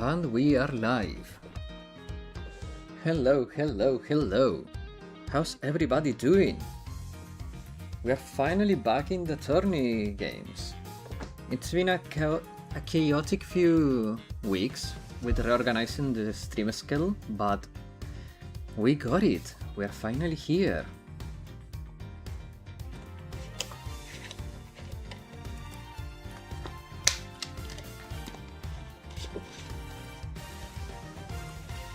And we are live. Hello, hello, hello. How's everybody doing? We are finally back in the tourney games. It's been a chaotic few weeks with reorganizing the stream schedule, but we got it. We are finally here.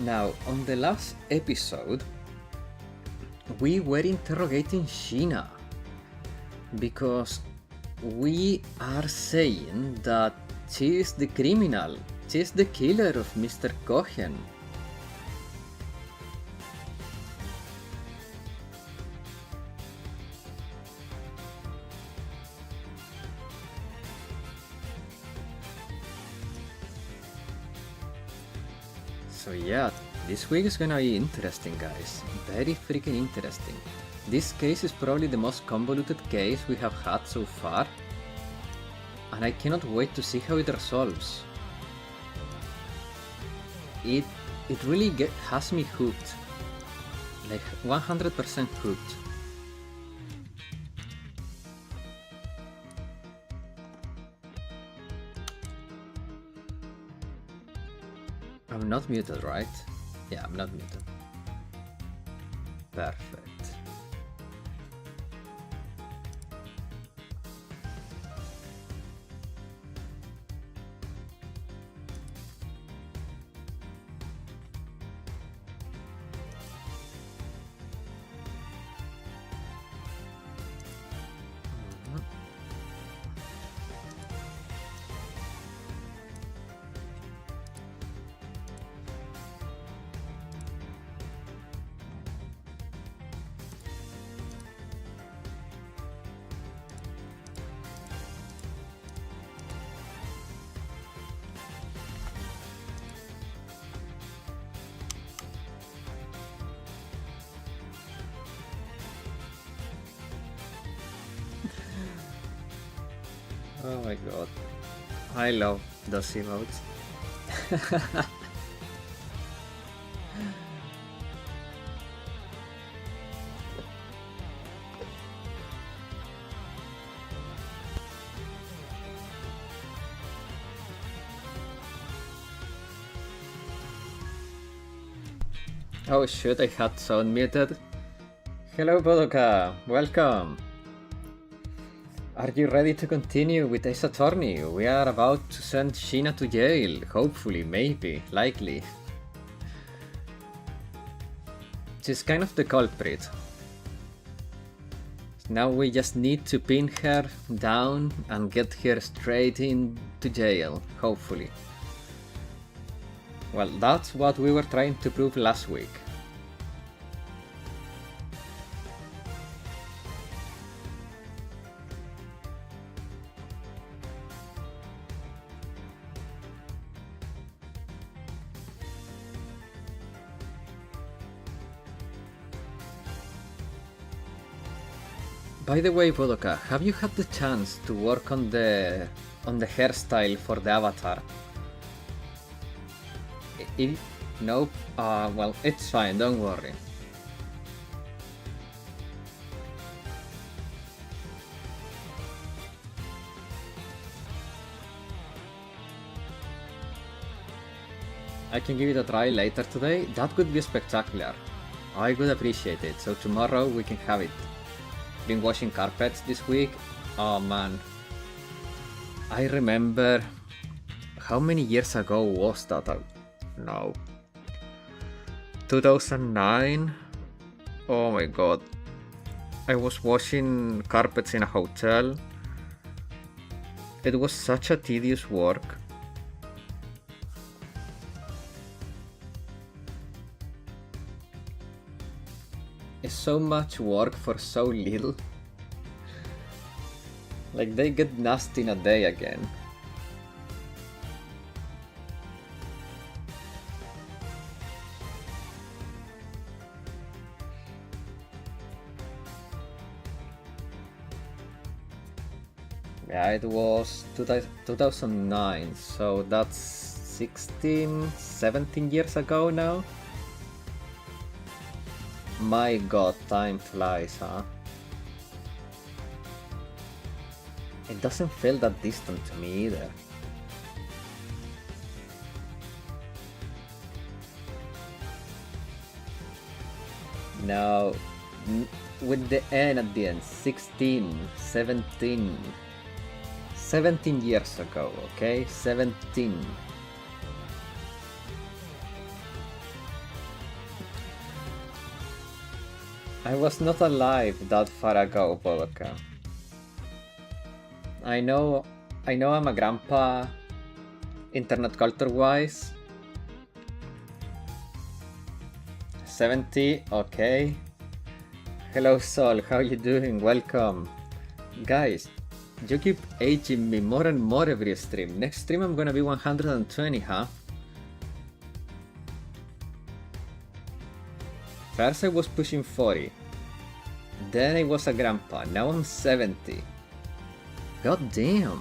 Now, on the last episode, we were interrogating Sheena because we are saying that she is the criminal, she is the killer of Mr. Cohen. So yeah, this week is gonna be interesting, guys. Very freaking interesting. This case is probably the most convoluted case we have had so far, and I cannot wait to see how it resolves. It really has me hooked, like 100% hooked. I'm not muted, right? Yeah, I'm not muted. Perfect. Oh my god. I love those emotes. Oh shit, I had sound muted. Hello Bodoka, welcome. Are you ready to continue with Ace Attorney? We are about to send Sheena to jail, hopefully, maybe, likely. She's kind of the culprit. Now we just need to pin her down and get her straight into jail, hopefully. Well, that's what we were trying to prove last week. By the way, Bodoka, have you had the chance to work on the hairstyle for the avatar? Nope. Well, it's fine, don't worry. I can give it a try later today. That would be spectacular. I would appreciate it, so tomorrow we can have it. Been washing carpets this week. Oh man. I remember... How many years ago was that? No. 2009? Oh my god. I was washing carpets in a hotel. It was such a tedious work. It's so much work for so little. Like they get nasty in a day again. Yeah, it was 2009, so that's 16, 17 years ago now. My god, time flies, huh? It doesn't feel that distant to me either. Now, with the N at the end, 16, 17. 17 years ago, okay? 17. I was not alive that far ago, Bodoka. I know I'm a grandpa, internet culture-wise. 70, okay. Hello Sol, how you doing? Welcome. Guys, you keep aging me more and more every stream. Next stream I'm gonna be 120, huh? First I was pushing 40. Then I was a grandpa, now I'm 70. God damn.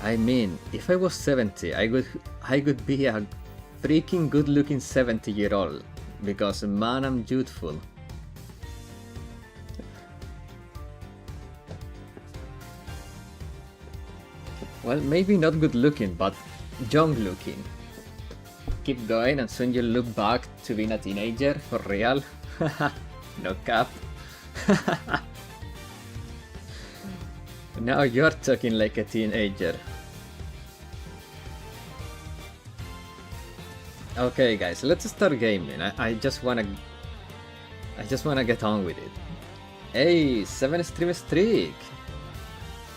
I mean, if I was 70, I could be a freaking good looking 70-year-old. Because man, I'm youthful. Well, maybe not good looking, but young looking. Keep going and soon you'll look back to being a teenager, for real. No cap. Now you're talking like a teenager. Okay guys, let's start gaming. I just wanna get on with it. Hey, 7 stream streak!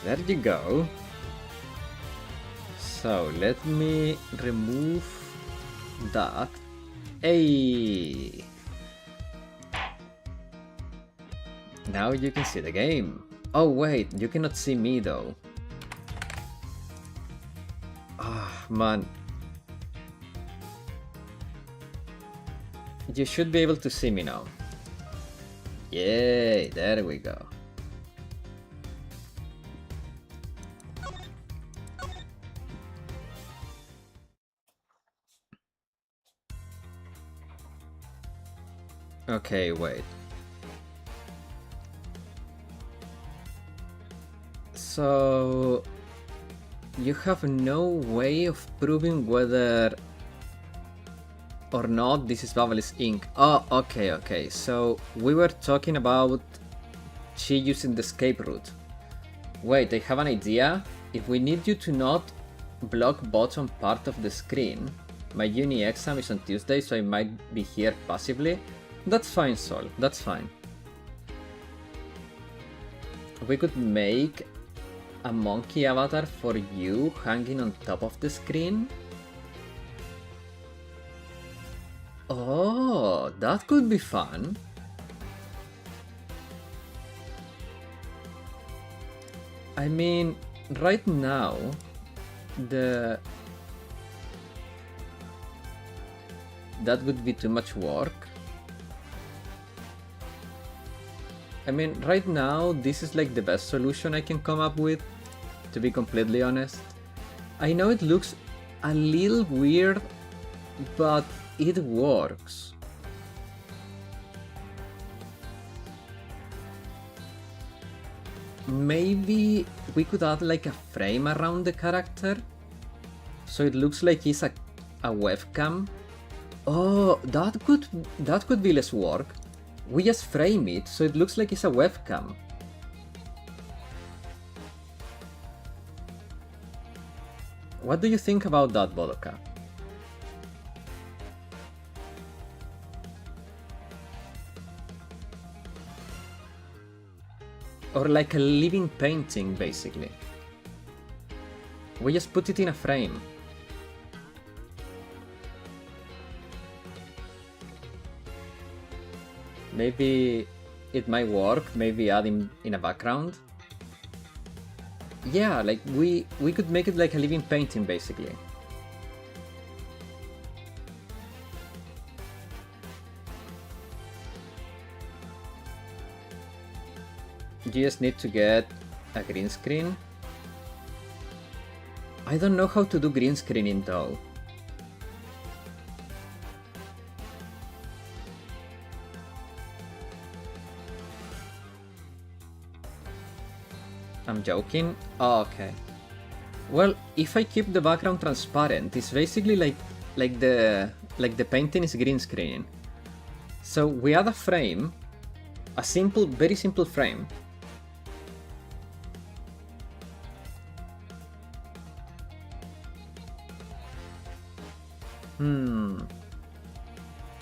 There you go. So let me remove that. Hey! Now you can see the game. Oh wait, you cannot see me though. Ah, man. You should be able to see me now. Yay, there we go. Okay, wait. So you have no way of proving whether or not this is Babelis ink. Oh, okay. So we were talking about she using the escape route. Wait, I have an idea. If we need you to not block bottom part of the screen, my uni exam is on Tuesday, so I might be here passively. That's fine, Sol, that's fine. We could make a monkey avatar for you hanging on top of the screen. Oh, that could be fun. I mean, right now, that would be too much work. I mean, right now, this is like the best solution I can come up with, to be completely honest. I know it looks a little weird, but it works. Maybe we could add like a frame around the character, so it looks like he's a webcam. Oh, that could be less work. We just frame it so it looks like it's a webcam. What do you think about that, Bodoka? Or like a living painting, basically. We just put it in a frame. Maybe it might work, maybe add him in a background. Yeah, like we could make it like a living painting, basically. You just need to get a green screen. I don't know how to do green screening though. I'm joking? Oh, okay. Well, if I keep the background transparent, it's basically like the painting is green screen. So we add a frame, a simple, very simple frame.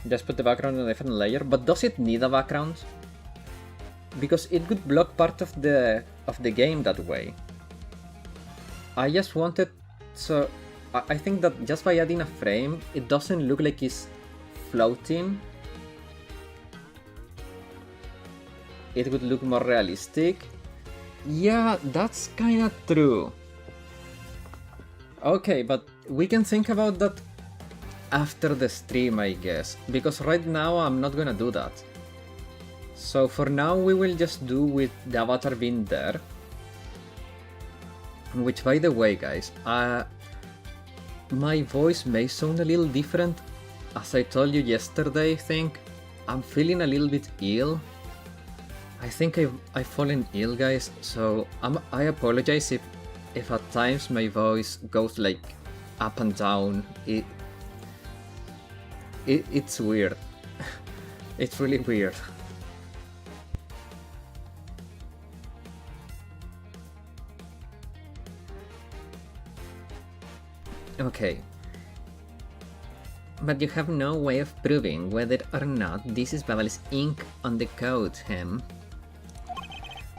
Just put the background on a different layer, but does it need a background? Because it could block part of the game that way. I just wanted, so I think that just by adding a frame, it doesn't look like it's floating. It would look more realistic. Yeah, that's kinda true. Okay, but we can think about that after the stream, I guess, because right now I'm not gonna do that. So for now we will just do with the avatar being there. Which, by the way, guys, my voice may sound a little different. As I told you yesterday, I think I'm feeling a little bit ill. I think I've fallen ill, guys, so I apologize if at times my voice goes like up and down. It's weird. It's really weird. Okay. But you have no way of proving whether or not this is Babel's ink on the code, Hem.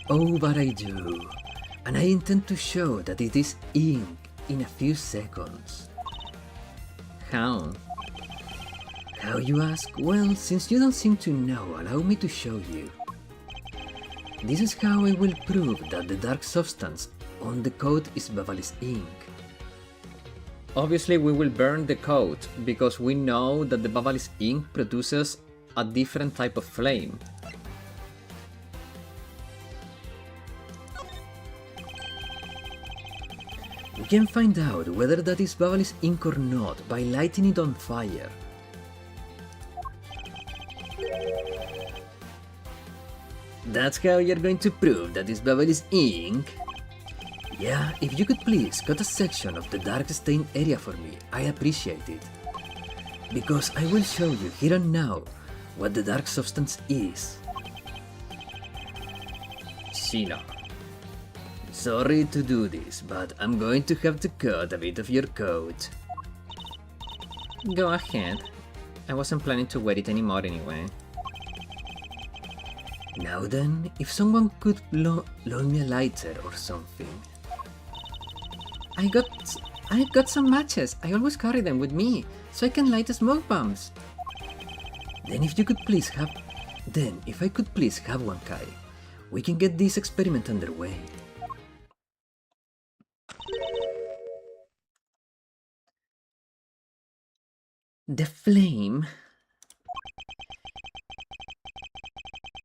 Oh, but I do. And I intend to show that it is ink in a few seconds. How? How, you ask? Well, since you don't seem to know, allow me to show you. This is how I will prove that the dark substance on the code is Babel's ink. Obviously we will burn the code, because we know that the Babel's ink produces a different type of flame. We can find out whether that is Babel's ink or not by lighting it on fire. That's how you're going to prove that it's Babel's ink? Yeah, if you could please cut a section of the dark stain area for me, I appreciate it. Because I will show you here and now what the dark substance is. Sheena. Sorry to do this, but I'm going to have to cut a bit of your coat. Go ahead. I wasn't planning to wear it anymore anyway. Now then, if someone could loan me a lighter or something. I got some matches. I always carry them with me, so I can light the smoke bombs. Then if I could please have one, Kai, we can get this experiment underway. The flame.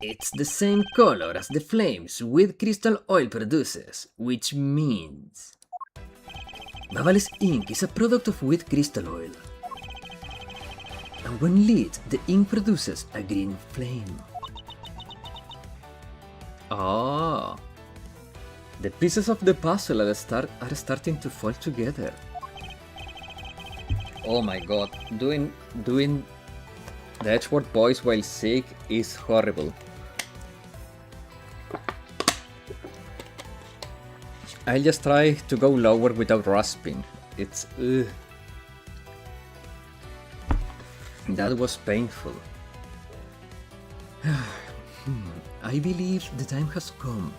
It's the same color as the flames with crystal oil produces, which means Babel's ink is a product of wheat crystal oil. And when lit, the ink produces a green flame. Oh, the pieces of the puzzle are starting to fall together. Oh my god, doing the Edgeworth voice while sick is horrible. I'll just try to go lower without rasping. It's... That was painful. I believe the time has come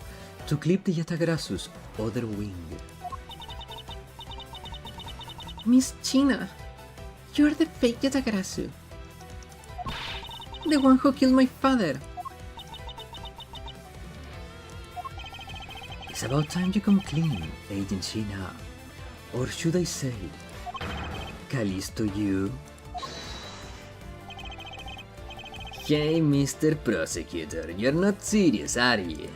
to clip the Yatagrasu's other wing. Miss China, you're the fake Yatagrasu. The one who killed my father. It's about time you come clean, Agent China. Or should I say, Callisto you? Hey, Mr. Prosecutor, you're not serious, are you?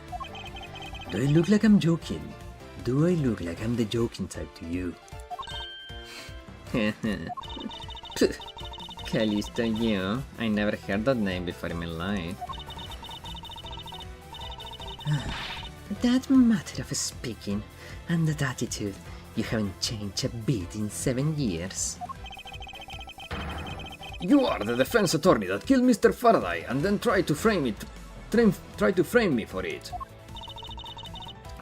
Do I look like I'm joking? Do I look like I'm the joking type to you? Pfft, Callisto, you? I never heard that name before in my life. That matter of speaking, and that attitude, you haven't changed a bit in 7 years. You are the defense attorney that killed Mr. Faraday and then tried to frame me for it.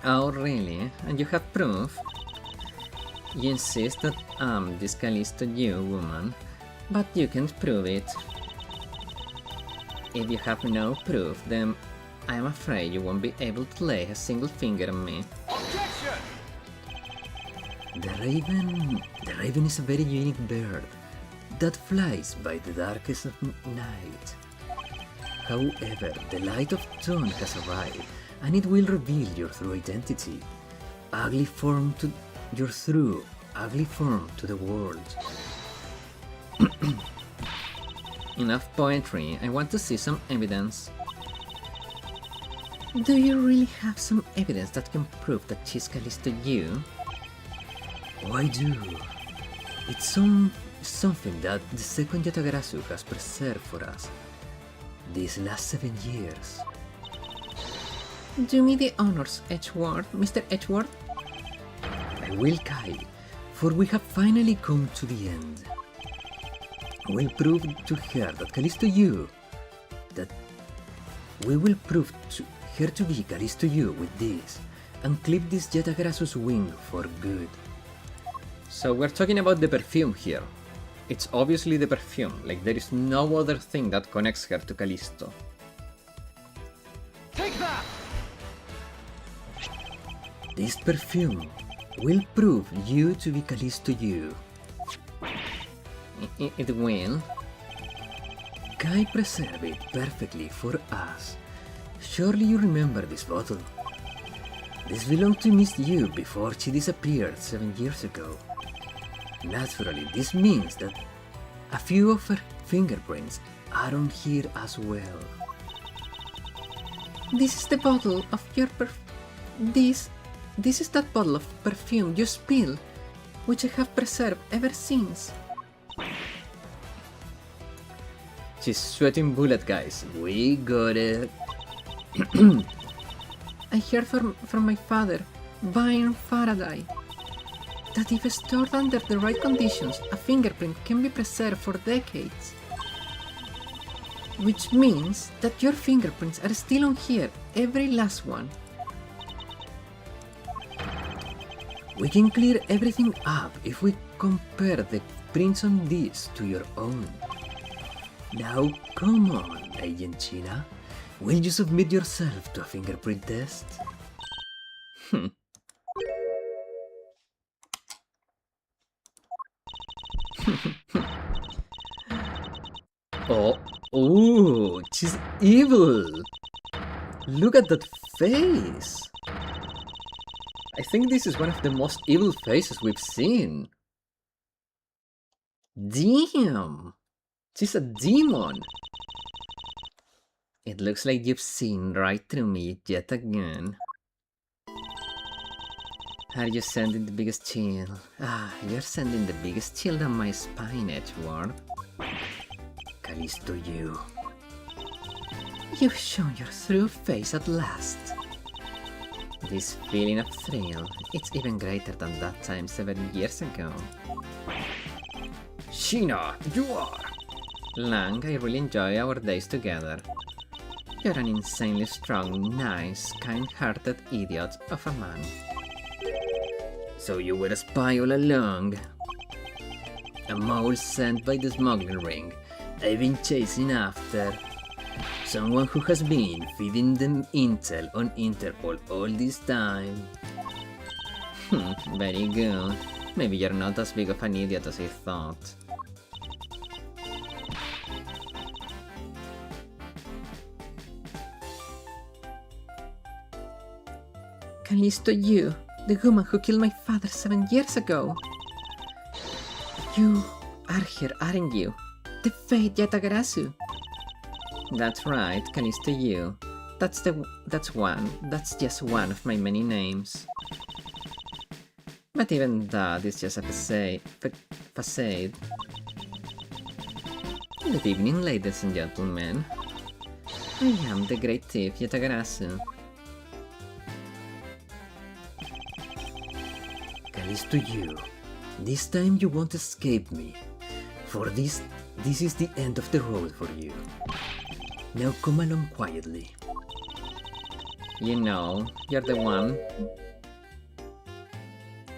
Oh, really? And you have proof? You insist that I'm this Callisto you woman, but you can't prove it. If you have no proof, then I'm afraid you won't be able to lay a single finger on me. Objection! The raven is a very unique bird that flies by the darkest of night. However, the light of dawn has arrived, and it will reveal your true identity. Your true, ugly form to the world. Enough poetry, I want to see some evidence. Do you really have some evidence that can prove that she's Callisto you? Oh, I do. It's something that the second Yatagarasu has preserved for us these last 7 years. Do me the honors, Edgeworth, Mr. Edgeworth. I will, Kai, for we have finally come to the end. We'll prove to her that Callisto you, that we will prove to her to be Callisto you with this, and clip this Yatagarasu's wing for good. So we're talking about the perfume here. It's obviously the perfume, like there is no other thing that connects her to Callisto. Take that! This perfume will prove you to be Callisto you. It will. Kai preserved it perfectly for us. Surely you remember this bottle. This belonged to Miss Yu before she disappeared 7 years ago. Naturally, this means that a few of her fingerprints are on here as well. This is the bottle of your This is that bottle of perfume you spilled, which I have preserved ever since. She's sweating bullet, guys. We got it. I heard from my father, Byron Faraday, that if stored under the right conditions, a fingerprint can be preserved for decades. Which means that your fingerprints are still on here, every last one. We can clear everything up if we compare the prints on this to your own. Now, come on, Agent China. Will you submit yourself to a fingerprint test? Oh, she's evil! Look at that face! I think this is one of the most evil faces we've seen. Damn! She's a demon! It looks like you've seen right through me yet again. Are you sending the biggest chill? You're sending the biggest chill down my spine, Edgeworth. Callisto you. You've shown your true face at last. This feeling of thrill, it's even greater than that time 7 years ago. Sheena, you are! Lang, I really enjoy our days together. You're an insanely strong, nice, kind-hearted idiot of a man. So you were a spy all along. A mole sent by the smuggling ring. I've been chasing after. Someone who has been feeding them intel on Interpol all this time. Very good. Maybe you're not as big of an idiot as I thought. Callisto, you, the woman who killed my father 7 years ago. You are here, aren't you? The Fate Yatagarasu. That's right, Callisto you. That's just one of my many names. But even that is just a facade. Good evening, ladies and gentlemen. I am the great thief Yatagarasu. Callisto, you. This time you won't escape me. For this is the end of the road for you. Now come along quietly. You know, you're the one.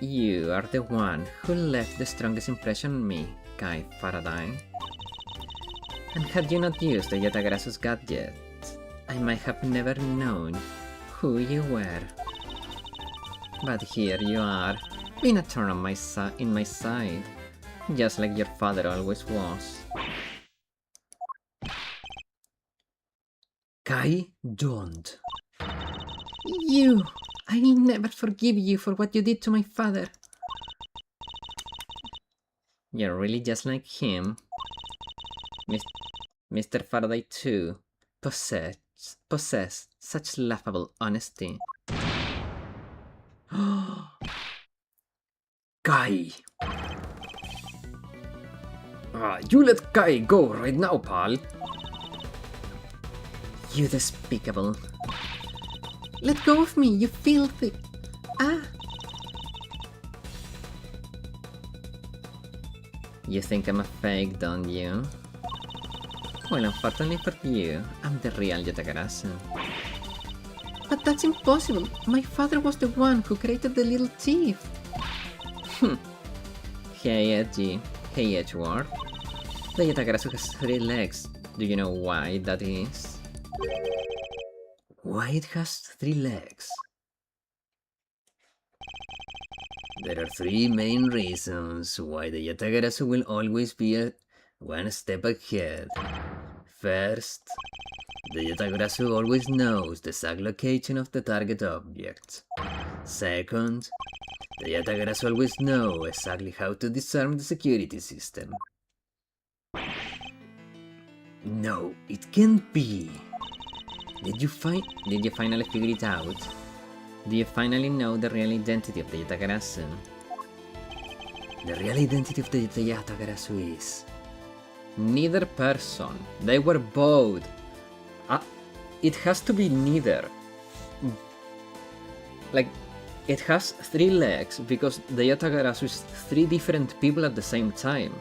You are the one who left the strongest impression on me, Kai Faraday. And had you not used the Yatagarasu's gadget, I might have never known who you were. But here you are, being a thorn on in my side, just like your father always was. Kai, don't. You! I'll never forgive you for what you did to my father. You're really just like him. Mr. Faraday too possessed such laughable honesty. Kai! You let Kai go right now, pal! You despicable. Let go of me, you filthy... You think I'm a fake, don't you? Well, unfortunately for you, I'm the real Yatagarasu. But that's impossible. My father was the one who created the little thief. Hey, Edgy. Hey, Edgeworth. The Yatagarasu has 3 legs. Do you know why that is? Why it has 3 legs? There are 3 main reasons why the Yatagarasu will always be one step ahead. First, the Yatagarasu always knows the exact location of the target object. Second, the Yatagarasu always knows exactly how to disarm the security system. No, it can't be. Did you finally figure it out? Do you finally know the real identity of the Yatagarasu? The real identity of the Yatagarasu is... neither person. They were both. It has to be neither. Like, it has 3 legs because the Yatagarasu is 3 different people at the same time.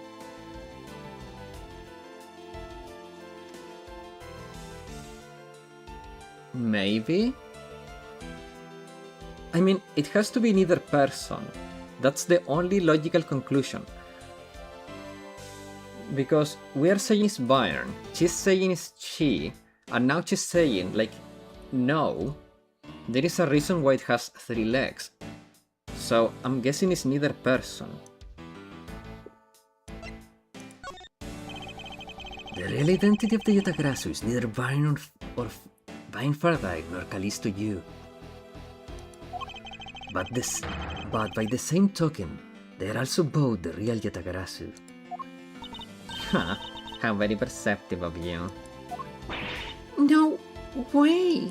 Maybe? I mean, it has to be neither person. That's the only logical conclusion. Because we are saying it's Bayern, she's saying it's she, and now she's saying, like, no, there is a reason why it has 3 legs. So I'm guessing it's neither person. The real identity of the Yatagarasu is neither Bayern or Bayern Faraday nor Callisto you. But by the same token, they are also both the real Yatagarasu. Huh, how very perceptive of you. No way!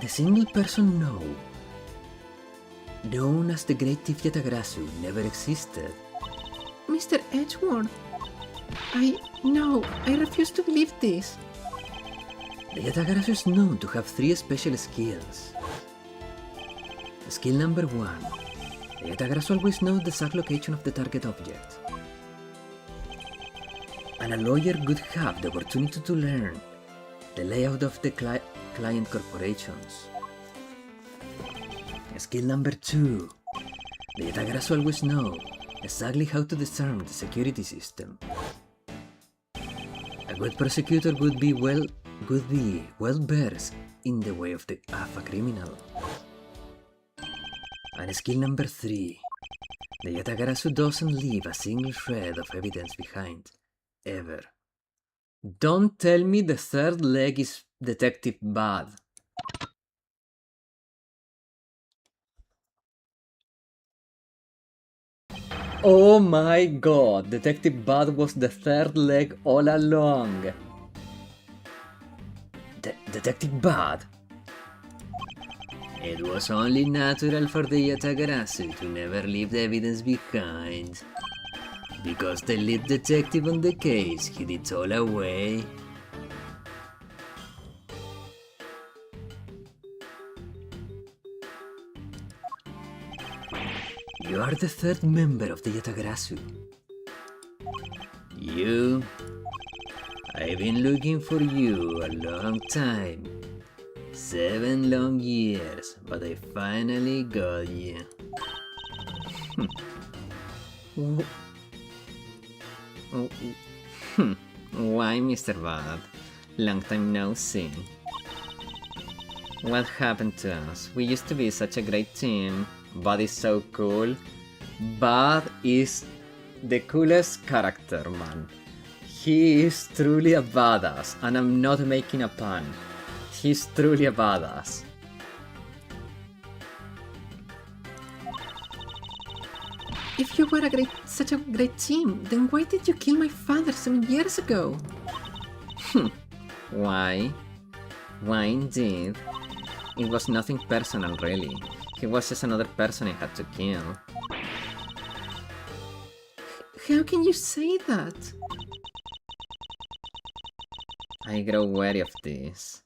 The single person known as the Great Thief Yatagarasu, never existed. Mr. Edgeworth, I refuse to believe this. The Yatagarasu is known to have 3 special skills. Skill number 1. The Yatagarasu always knows the exact location of the target object. And a lawyer would have the opportunity to learn the layout of the client corporations. Skill number 2. The Yatagarasu always knows exactly how to disarm the security system. A good prosecutor would be well versed in the way of a criminal. And skill number 3. The Yatagarasu doesn't leave a single shred of evidence behind. Ever. Don't tell me the 3rd leg is Detective Bad. Oh my god, Detective Bad was the 3rd leg all along. Detective Bad? It was only natural for the Yatagarasu to never leave evidence behind. Because the lead detective on the case hid it all away. You are the third member of the Yatagarasu. I've been looking for you a long time. 7 long years, but I finally got you. Why, Mr. Bad? Long time no see. What happened to us? We used to be such a great team. Bud is so cool. Bud is the coolest character, man. He is truly a badass, and I'm not making a pun. He's truly a badass. If you were such a great team, then why did you kill my father 7 years ago? Why? Why indeed? It was nothing personal, really. He was just another person I had to kill. How can you say that? I grow wary of this.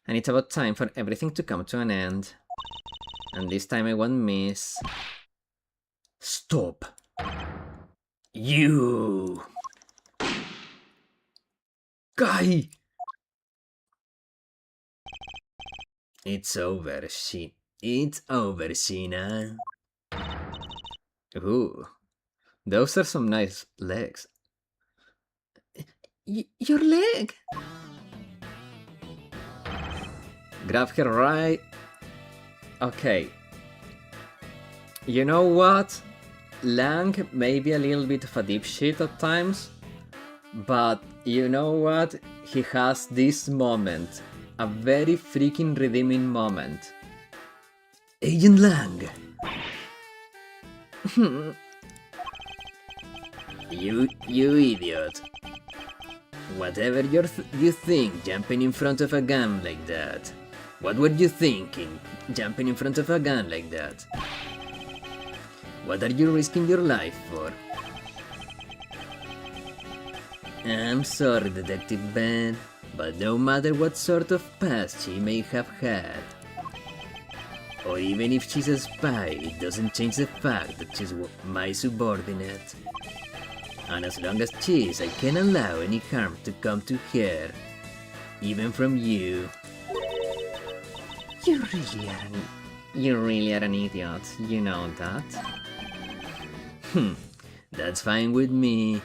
And it's about time for everything to come to an end. And this time I won't miss. Stop! You! Guy! It's over, It's over, Sheena. Ooh. Those are some nice legs. Your leg! Grab her right. Okay. You know what? Lang may be a little bit of a dipshit at times, but you know what? He has this moment. A very freaking redeeming moment. Agent Lang! You idiot. Whatever you think jumping in front of a gun like that. What were you thinking, jumping in front of a gun like that? What are you risking your life for? I'm sorry, Detective Ben, but no matter what sort of past she may have had, or even if she's a spy, it doesn't change the fact that she's my subordinate. And as long as she is, I can't allow any harm to come to her, even from you. You really are an idiot, you know that? That's fine with me.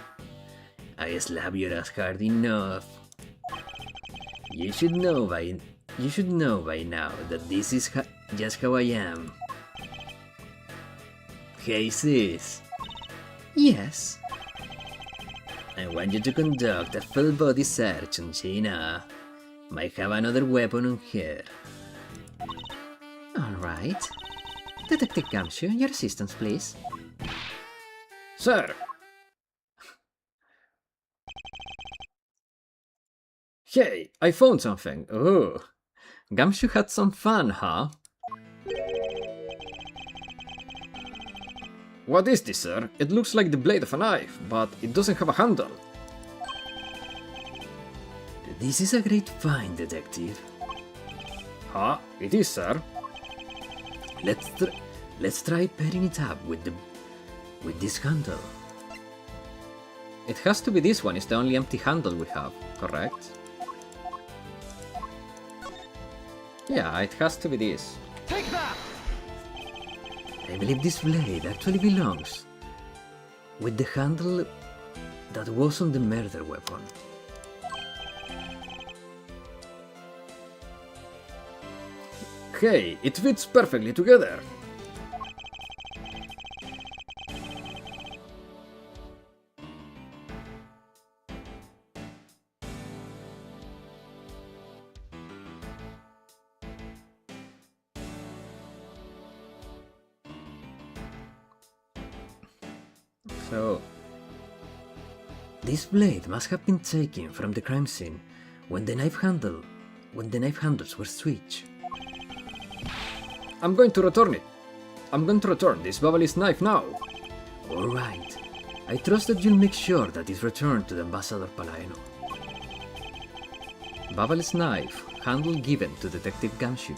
I slap your ass hard enough. You should know by now that this is just how I am. Hey sis. Yes. I want you to conduct a full body search on Sheena. Might have another weapon on her. Alright. Detective Gumshoe, your assistance, please. Sir! Hey, I found something. Ooh. Gumshoe had some fun, huh? What is this, sir? It looks like the blade of a knife, but it doesn't have a handle. This is a great find, Detective. Huh? It is, sir. Let's try pairing it up with this handle. It has to be this one, it's the only empty handle we have, correct? Yeah, it has to be this. Take that! I believe this blade actually belongs with the handle that was on the murder weapon. Hey, it fits perfectly together! So, this blade must have been taken from the crime scene when the knife handles were switched. I'm going to return it. I'm going to return this Babalis knife now. Alright. I trust that you'll make sure that it's returned to the Ambassador Palaeno. Babalis knife, handle given to Detective Gumshoe.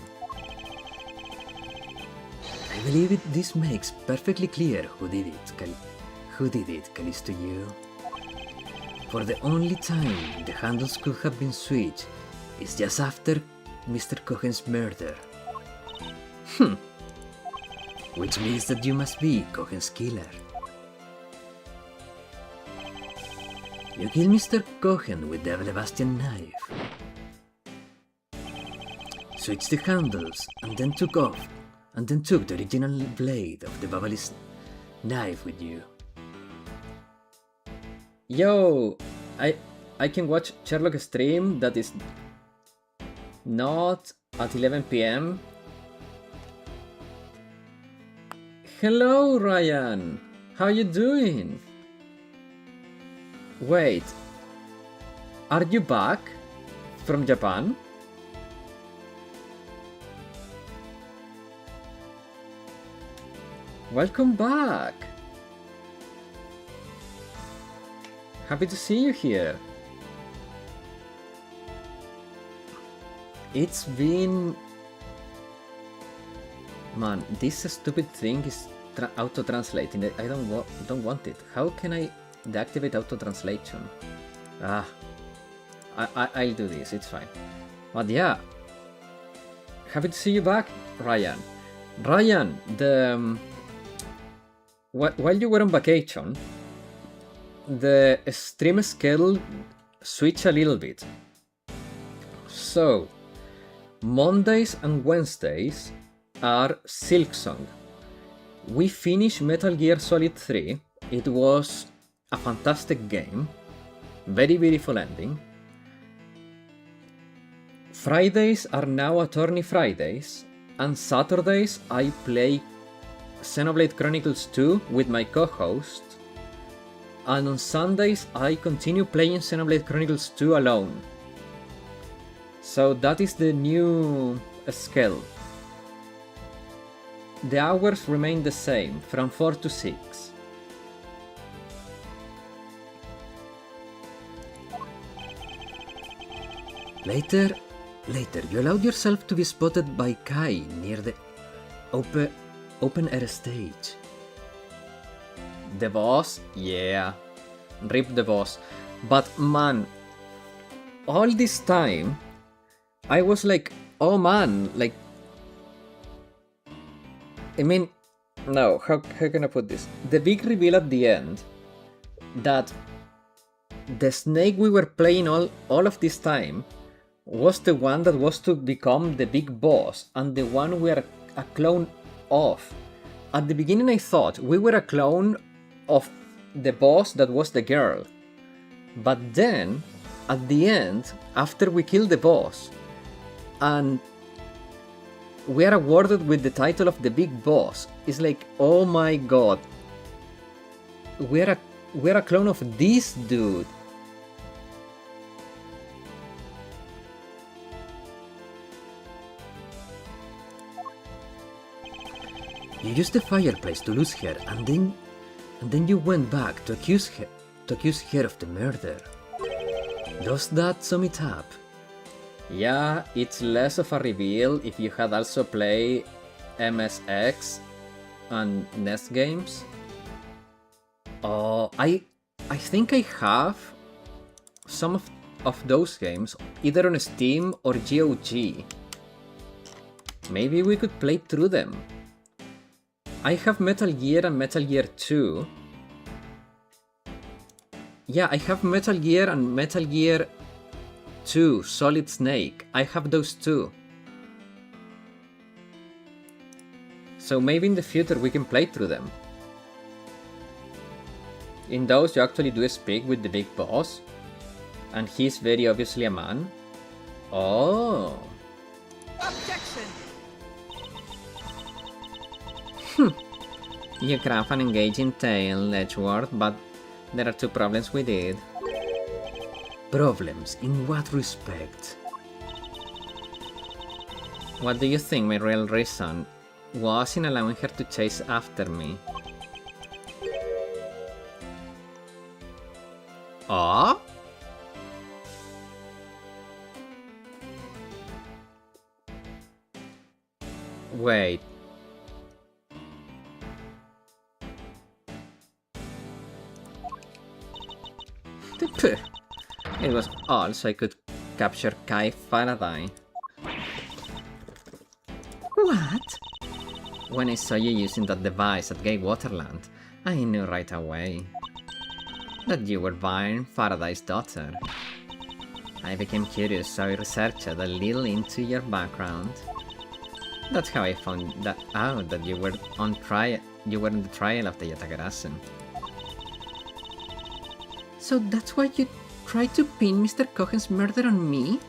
I believe this makes perfectly clear who did it, Callisto you. For the only time the handles could have been switched is just after Mr. Cohen's murder. Which means that you must be Cohen's killer. You killed Mr. Cohen with the Lebastian knife. Switched the handles and then took the original blade of the Babalis knife with you. Yo, I can watch Sherlock stream that is not at 11 p.m. Hello, Ryan. How you doing? Wait, are you back from Japan? Welcome back. Happy to see you here. It's been... Man, this stupid thing is auto-translating. I don't want it. How can I deactivate auto-translation? I'll do this, it's fine. But yeah, happy to see you back, Ryan. Ryan, while you were on vacation, the stream schedule switched a little bit. So, Mondays and Wednesdays are Silksong. We finished Metal Gear Solid 3. It was a fantastic game. Very beautiful ending. Fridays are now Attorney Fridays, and Saturdays I play Xenoblade Chronicles 2 with my co-host, and on Sundays I continue playing Xenoblade Chronicles 2 alone. So that is the new schedule. The hours remain the same, from 4 to 6. Later, you allowed yourself to be spotted by Kai near the open air stage. The boss? Yeah. Rip the boss. But man, all this time, I was like, oh man, like... I mean, no, how can I put this? The big reveal at the end, that the snake we were playing all of this time was the one that was to become the big boss, and the one we are a clone of. At the beginning I thought we were a clone of the boss that was the girl. But then, at the end, after we kill the boss, and we are awarded with the title of the big boss, it's like, oh my god, we're a clone of this dude. You used the fireplace to lose her, and then you went back to accuse her of the murder. Does that sum it up? Yeah, it's less of a reveal if you had also played MSX and NES games. I think I have some of those games, either on Steam or GOG. Maybe we could play through them. I have Metal Gear and Metal Gear 2. Yeah, I have Metal Gear and Metal Gear 2 Solid Snake. I have those two. So maybe in the future we can play through them. In those you actually do speak with the big boss, and he's very obviously a man. Oh. Objection! You craft an engaging tale, Edgeworth, but there are two problems with it. Problems? In what respect? What do you think my real reason was in allowing her to chase after me. Oh? Wait. It was all so I could capture Kai Faraday. What? When I saw you using that device at Gay Waterland, I knew right away that you were Vine Faraday's daughter. I became curious, so I researched a little into your background. That's how I found out that you were on trial. You were in the trial of the Yatagarasu. So that's why you tried to pin Mr. Cohen's murder on me?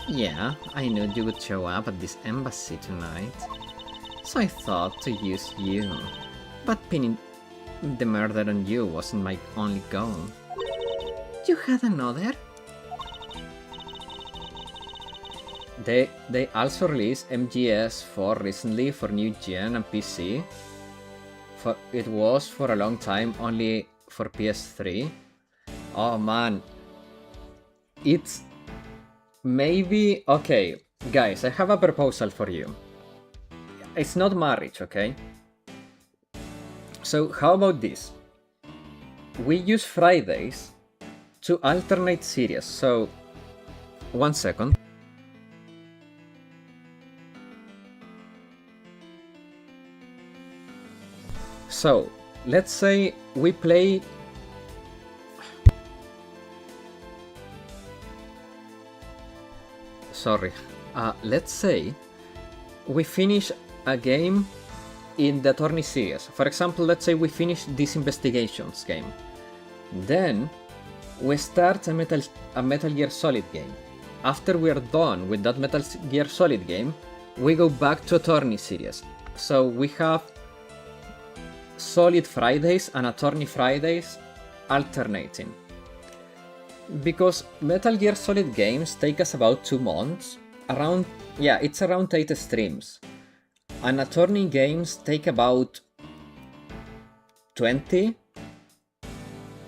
Yeah, I knew you would show up at this embassy tonight, so I thought to use you. But pinning the murder on you wasn't my only goal. You had another? They also released MGS4 recently for new gen and PC. It was for a long time only for PS3. Oh man, it's maybe okay, guys. I have a proposal for you. It's not marriage, okay? So how about this? We use Fridays to alternate series. So, 1 second. So, let's say we play... Sorry. Let's say we finish a game in the Attorney series. For example, let's say we finish this Investigations game. Then we start a Metal Gear Solid game. After we are done with that Metal Gear Solid game, we go back to Attorney series. So we have Solid Fridays and Attorney Fridays alternating. Because Metal Gear Solid games take us about 2 months. It's around 8 streams. And Attorney games take about 20.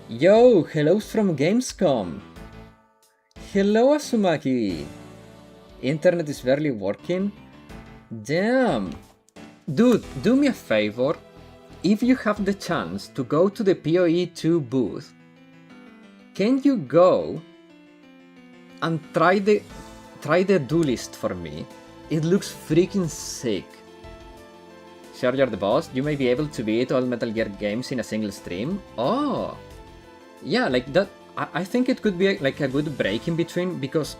Yo, hello from Gamescom. Hello Asumaki. Internet is barely working. Damn. Dude, do me a favor. If you have the chance to go to the PoE2 booth, can you go and try the duelist for me? It looks freaking sick. Sure, you're the boss. You may be able to beat all Metal Gear games in a single stream. Oh, yeah, like that. I think it could be like a good break in between, because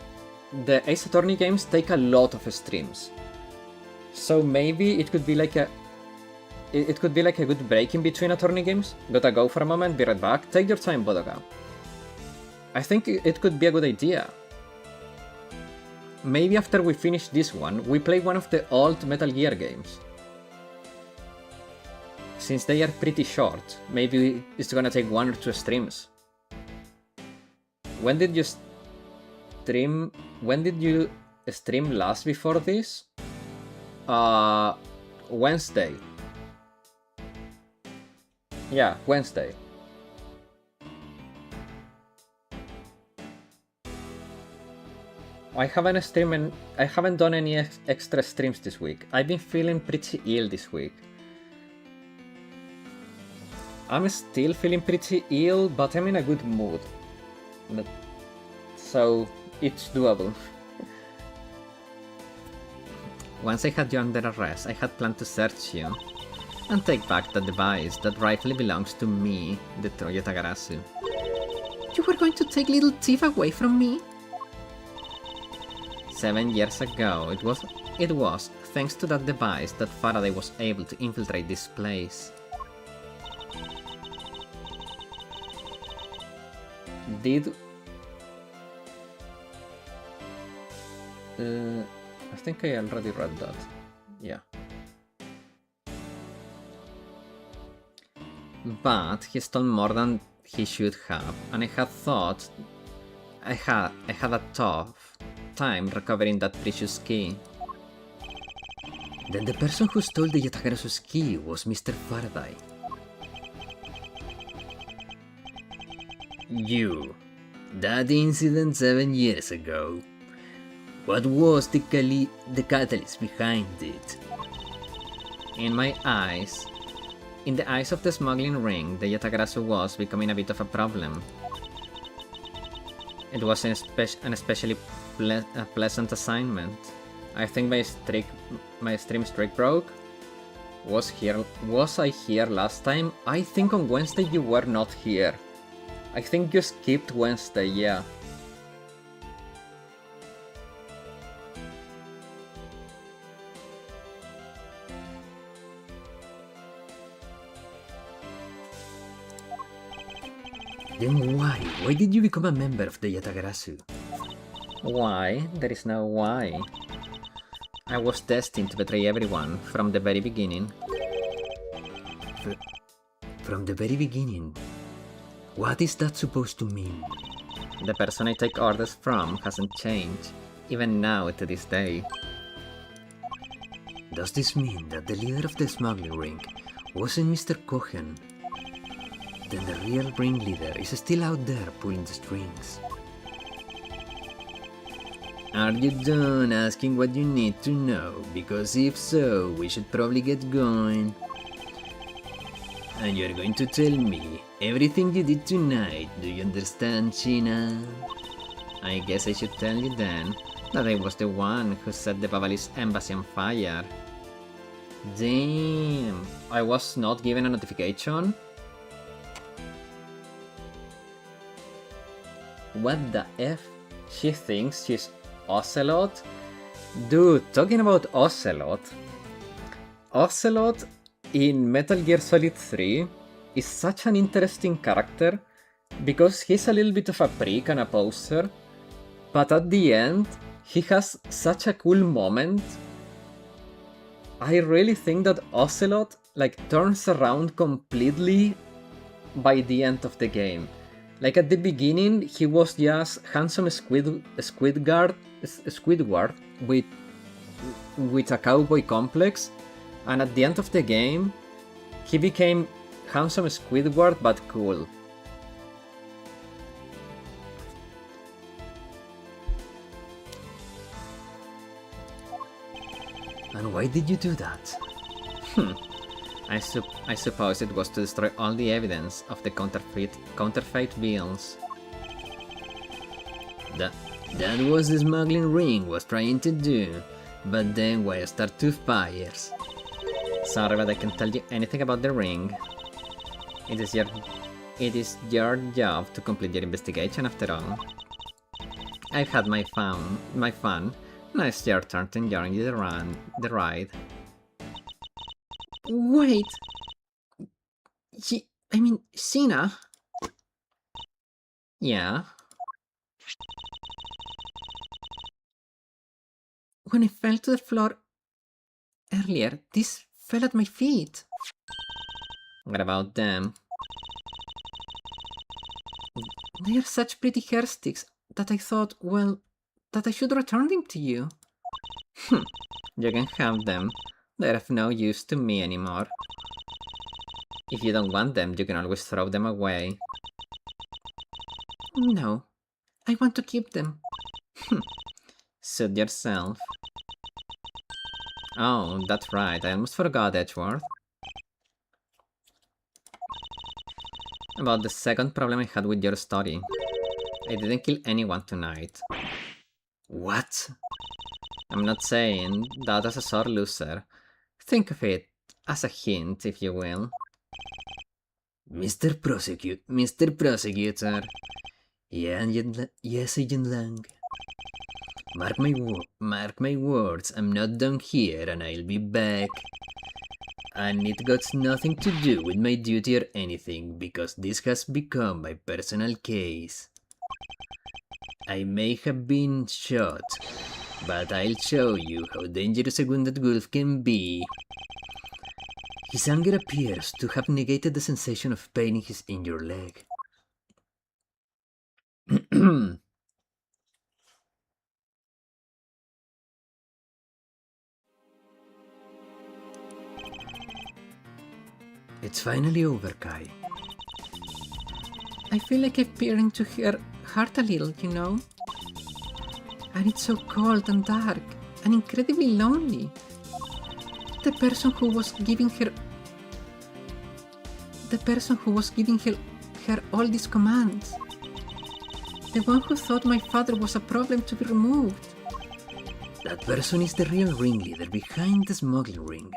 the Ace Attorney games take a lot of streams. So maybe it could be like a good break in between Attorney games. Gotta go for a moment, be right back. Take your time, Bodoka. I think it could be a good idea. Maybe after we finish this one, we play one of the old Metal Gear games. Since they are pretty short, maybe it's gonna take 1 or 2 streams. When did you stream last before this? Wednesday. Yeah, Wednesday. I haven't done any extra streams this week. I've been feeling pretty ill this week. I'm still feeling pretty ill, but I'm in a good mood. So, it's doable. Once I had you under arrest, I had planned to search you and take back the device that rightfully belongs to me, the Toyota Garasu. You were going to take little Tiff away from me? 7 years ago, it was thanks to that device that Faraday was able to infiltrate this place. I think I already read that. Yeah. But he stole more than he should have, and I had thought I had a tough time recovering that precious key. Then the person who stole the Yatagarasu's key was Mr. Faraday. You. That incident 7 years ago. What was the catalyst behind it? In my eyes, in the eyes of the smuggling ring, the Yatagarasu was becoming a bit of a problem. It was an especially pleasant assignment. I think my stream streak broke. Was I here last time? I think on Wednesday you were not here. I think you skipped Wednesday, yeah. Then why? Why did you become a member of the Yatagarasu? Why? There is no why. I was destined to betray everyone from the very beginning. From the very beginning? What is that supposed to mean? The person I take orders from hasn't changed, even now to this day. Does this mean that the leader of the smuggling ring wasn't Mr. Cohen? Then the real ringleader is still out there pulling the strings. Are you done asking what you need to know? Because if so, we should probably get going. And you're going to tell me everything you did tonight, do you understand, Sheena? I guess I should tell you then that I was the one who set the Babalis embassy on fire. Damn, I was not given a notification? What the F? She thinks she's Ocelot? Dude, talking about Ocelot. Ocelot in Metal Gear Solid 3 is such an interesting character because he's a little bit of a prick and a poser, but at the end, he has such a cool moment. I really think that Ocelot turns around completely by the end of the game. Like at the beginning, he was just handsome Squidward with a cowboy complex, and at the end of the game, he became handsome Squidward but cool. And why did you do that? I suppose it was to destroy all the evidence of the counterfeit bills. That was the smuggling ring was trying to do, but then why start two fires? Sorry, but I can't tell you anything about the ring. It is your job to complete your investigation after all. I've had my fun. Now it's your turn to enjoy the ride. Wait. Sheena? Yeah? When I fell to the floor earlier, this fell at my feet. What about them? They are such pretty hair sticks that I thought, well, that I should return them to you. You can have them. They're of no use to me anymore. If you don't want them, you can always throw them away. No, I want to keep them. Suit yourself. Oh, that's right, I almost forgot, Edgeworth. About the second problem I had with your story. I didn't kill anyone tonight. What? I'm not saying that as a sore loser. Think of it as a hint, if you will. Mr. Prosecutor. Yeah, yes, Agent Lang. Mark my words, I'm not done here and I'll be back. And it got nothing to do with my duty or anything, because this has become my personal case. I may have been shot, but I'll show you how dangerous a wounded wolf can be. His anger appears to have negated the sensation of pain in his injured leg. It's finally over, Kai. I feel like I'm peering into her heart a little, you know? And it's so cold and dark and incredibly lonely. The person who was giving her all these commands. The one who thought my father was a problem to be removed. That person is the real ringleader behind the smuggling ring.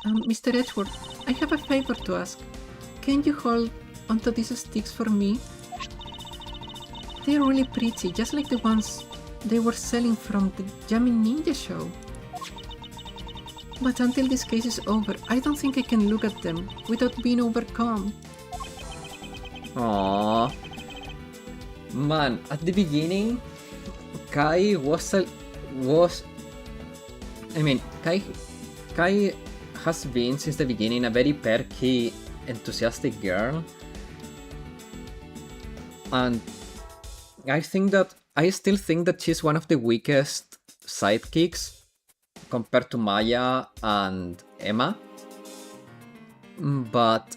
Mr. Edgeworth, I have a favor to ask. Can you hold onto these sticks for me? They are really pretty, just like the ones they were selling from the Jamming Ninja show. But until this case is over, I don't think I can look at them without being overcome. Aww. Man, at the beginning, Kai Kai has been since the beginning a very perky, enthusiastic girl. And I still think that she's one of the weakest sidekicks compared to Maya and Emma. But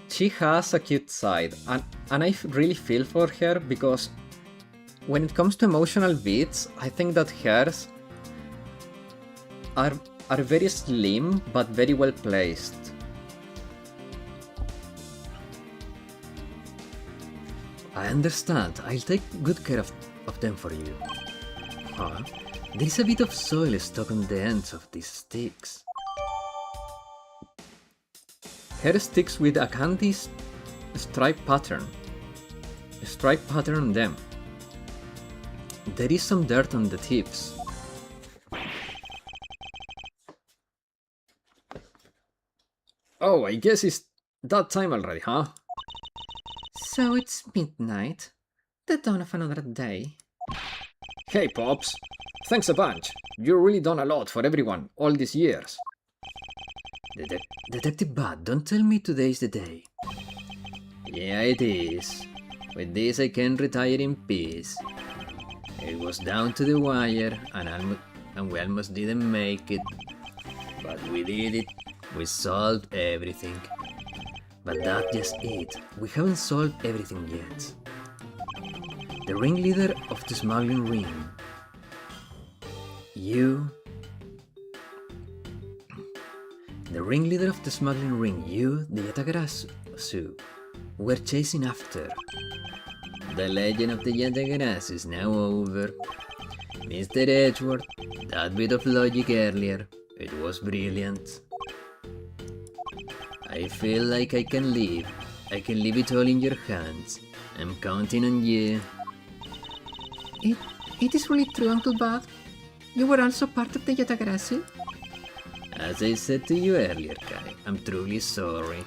she has a cute side, and I really feel for her, because when it comes to emotional beats, I think that hers are very slim but very well placed. I understand. I'll take good care of them for you. Huh? There's a bit of soil stuck on the ends of these sticks. Her sticks with a candy stripe pattern on them. There is some dirt on the tips. Oh, I guess it's that time already, huh? So it's midnight, the dawn of another day. Hey, Pops. Thanks a bunch. You've really done a lot for everyone all these years. Detective Bud, don't tell me today's the day. Yeah, it is. With this I can retire in peace. It was down to the wire, and we almost didn't make it. But we did it. We solved everything. But that's just it. We haven't solved everything yet. The ringleader of the smuggling ring. The ringleader of the smuggling ring, the Yatagarasu, were chasing after. The legend of the Yatagarasu is now over. Mr. Edgeworth, that bit of logic earlier, it was brilliant. I feel like I can leave it all in your hands. I'm counting on you. It is really true, Uncle Bud. You were also part of the Yatagarasu? As I said to you earlier, Kai, I'm truly sorry.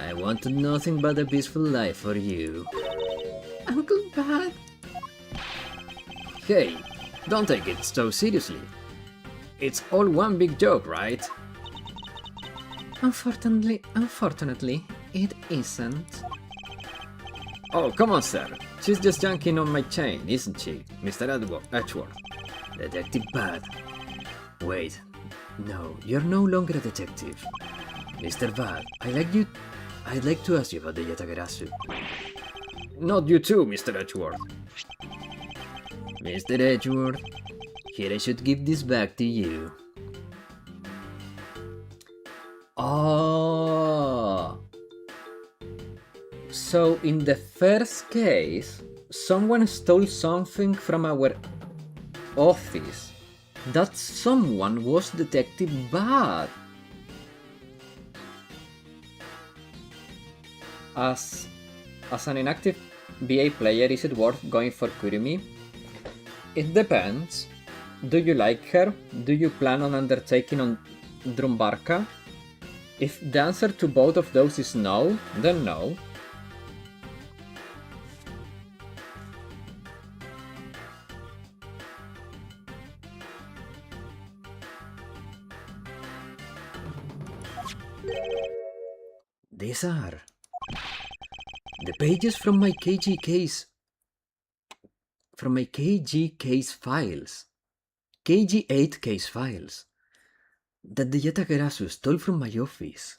I wanted nothing but a peaceful life for you. Uncle Bud? Hey, don't take it so seriously. It's all one big joke, right? Unfortunately, it isn't. Oh, come on, sir. She's just yanking on my chain, isn't she, Mr. Edgeworth? Detective Bud. Wait. No, you're no longer a detective. Mr. Bud, I'd like to ask you about the Yatagarasu. Not you too, Mr. Edgeworth. Mr. Edgeworth, here I should give this back to you. Oh. So in the first case, someone stole something from our office. That someone was Detective Bud. As an inactive BA player, is it worth going for Kurumi? It depends. Do you like her? Do you plan on undertaking on Drumbarka? If the answer to both of those is no, then no. These are the pages from my KG case. From my KG case files. KG8 case files. that the Yatagarasu stole from my office.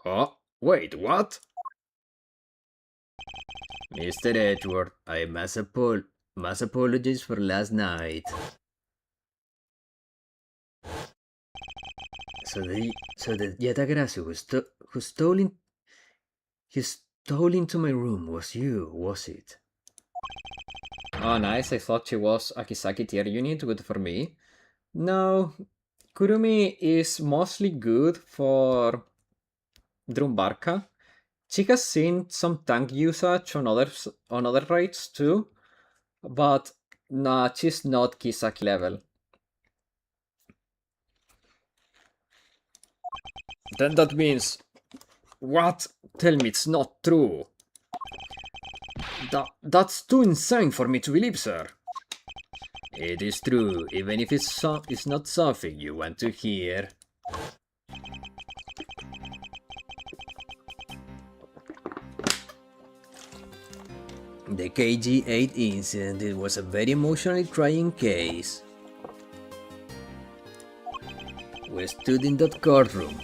Oh, wait, what? Mr. Edgeworth, I must apologize for last night. So the Yatagarasu who stole into my room was you, was it? Oh, nice, I thought she was Akisaki tier unit, good for me. No, Kurumi is mostly good for Drumbarka. She has seen some tank usage on other raids too, but nah, she's not Kisaki level. Then that means... What? Tell me it's not true. That's too insane for me to believe, sir. It is true, even if it's not something you want to hear. The KG8 incident was a very emotionally trying case. We stood in that courtroom,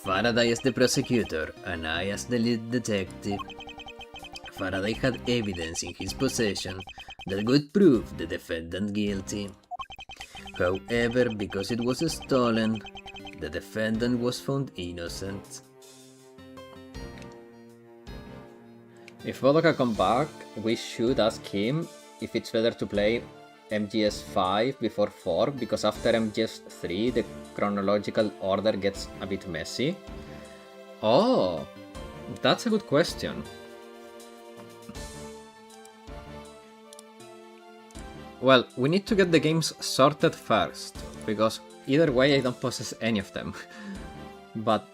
Faraday as the prosecutor and I as the lead detective. Faraday had evidence in his possession that would prove the defendant guilty. However, because it was stolen, the defendant was found innocent. If Bodoka come back, we should ask him if it's better to play MGS 5 before 4, because after MGS 3 the chronological order gets a bit messy. Oh, that's a good question. Well, we need to get the games sorted first, because either way I don't possess any of them. But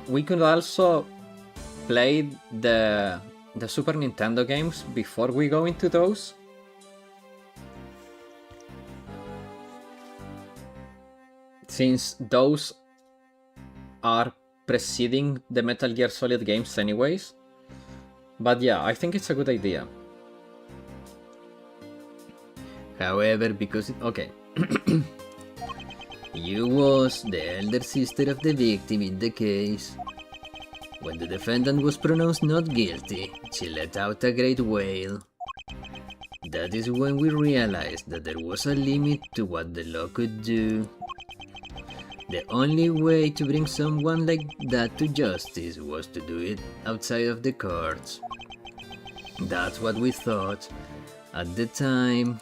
we could also play the Super Nintendo games before we go into those. Since those are preceding the Metal Gear Solid games anyways. But yeah, I think it's a good idea. However, because okay. You was the elder sister of the victim in the case. When the defendant was pronounced not guilty, she let out a great wail. That is when we realized that there was a limit to what the law could do. The only way to bring someone like that to justice was to do it outside of the courts. That's what we thought at the time.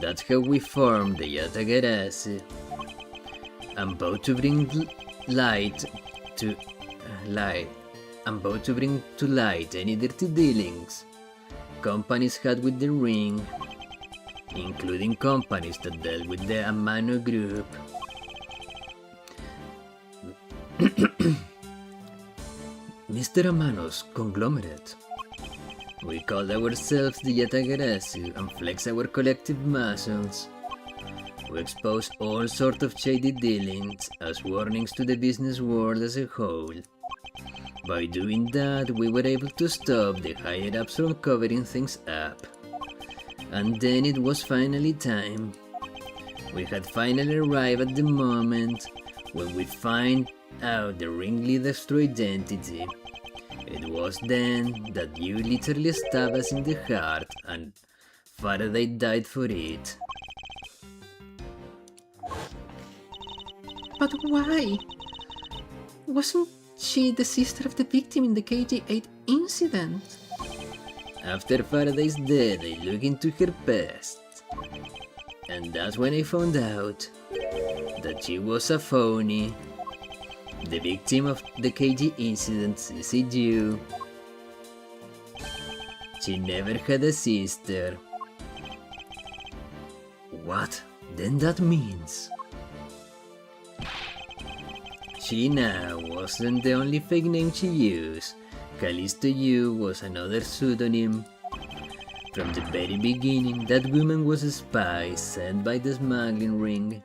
That's how we formed the Yatagarasu. I'm about to bring light to light any dirty dealings companies had with the ring, including companies that dealt with the Amano group. Mr. Amano's conglomerate. We called ourselves the Yatagarasu and flexed our collective muscles. We exposed all sorts of shady dealings as warnings to the business world as a whole. By doing that, we were able to stop the higher-ups from covering things up. And then it was finally time. We had finally arrived at the moment when we find out the ringleader's true identity. It was then that you literally stabbed us in the heart and Faraday died for it. But why? Wasn't she the sister of the victim in the KG8 incident? After Faraday's death, I looked into her past. And that's when I found out that she was a phony. The victim of the KG incident, CCU. She never had a sister. What then that means? She now wasn't the only fake name she used. Callisto U was another pseudonym. From the very beginning, that woman was a spy sent by the smuggling ring.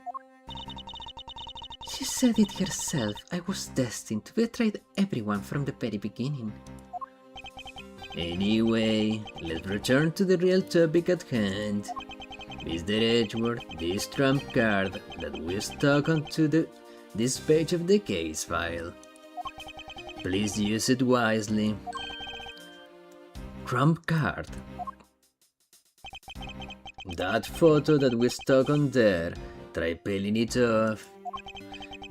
She said it herself. I was destined to betray everyone from the very beginning. Anyway, let's return to the real topic at hand. Mr. Edgeworth, this trump card that we stuck onto this page of the case file. Please use it wisely. Trump card. That photo that we stuck on there, try peeling it off.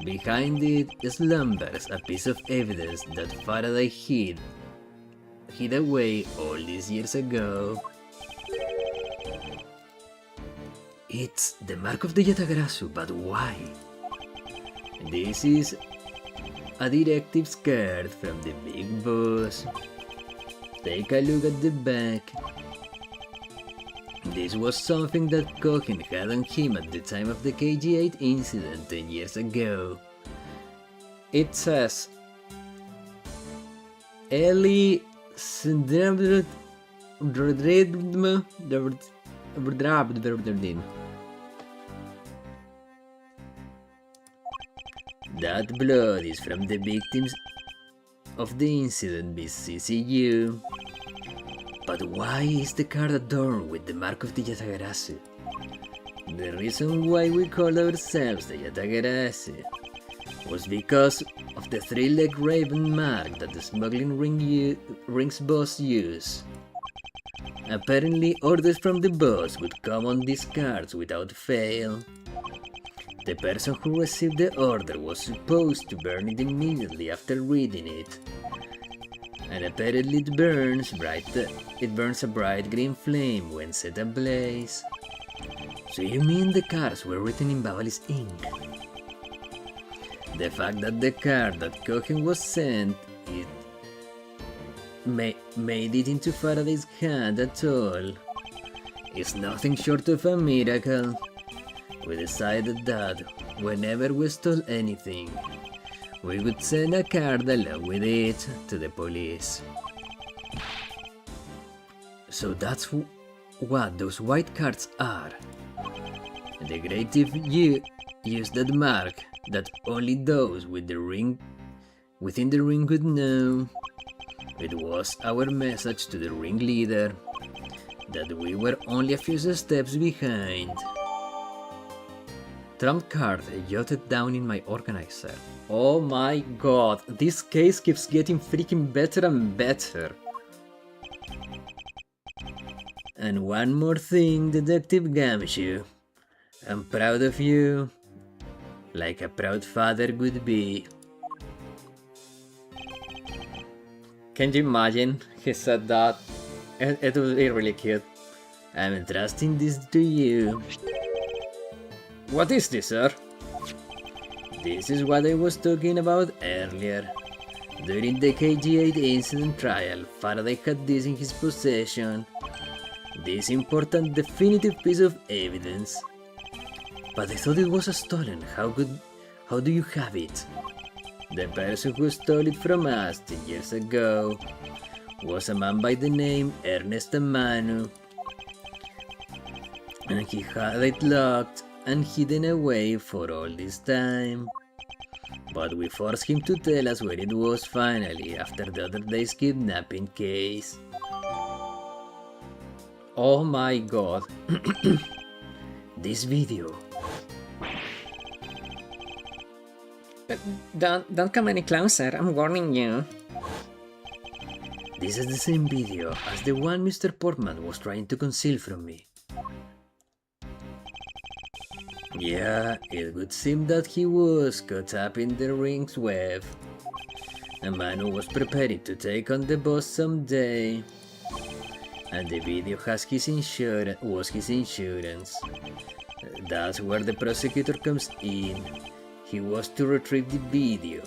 Behind it slumbers a piece of evidence that Faraday hid away all these years ago. It's the mark of the Yatagarasu, but why? This is a directive's card from the big boss. Take a look at the back. This was something that Cohen had on him at the time of the KG8 incident 10 years ago. It says Eli That blood is from the victims of the incident, Miss CCU. But why is the card adorned with the mark of the Yatagarasu? The reason why we call ourselves the Yatagarasu was because of the three-leg raven mark that the smuggling ring's boss used. Apparently, orders from the boss would come on these cards without fail. The person who received the order was supposed to burn it immediately after reading it. And apparently it burns a bright green flame when set ablaze. So you mean the cards were written in Babali's ink? The fact that the card that Cohen was sent made it into Faraday's hand at all is nothing short of a miracle. We decided that whenever we stole anything, we would send a card along with it to the police. So that's what those white cards are. The great thief used that mark that only those with the ring within the ring would know. It was our message to the ringleader that we were only a few steps behind. Trump card jotted down in my organizer. Oh my god, this case keeps getting freaking better and better. And one more thing, Detective Gumshoe. I'm proud of you, like a proud father would be. Can you imagine? He said that. It would be really cute. I'm entrusting this to you. What is this, sir? This is what I was talking about earlier. During the KG8 incident trial, Faraday had this in his possession. This important definitive piece of evidence. But I thought it was stolen. How do you have it? The person who stole it from us 10 years ago was a man by the name Ernest Amanu. And he had it locked and hidden away for all this time. But we forced him to tell us where it was finally after the other day's kidnapping case. Oh my god. This video. Don't come any closer, I'm warning you. This is the same video as the one Mr. Portman was trying to conceal from me. Yeah, it would seem that he was caught up in the ring's web. A man who was preparing to take on the boss someday. And the video was his insurance. That's where the prosecutor comes in. He was to retrieve the video.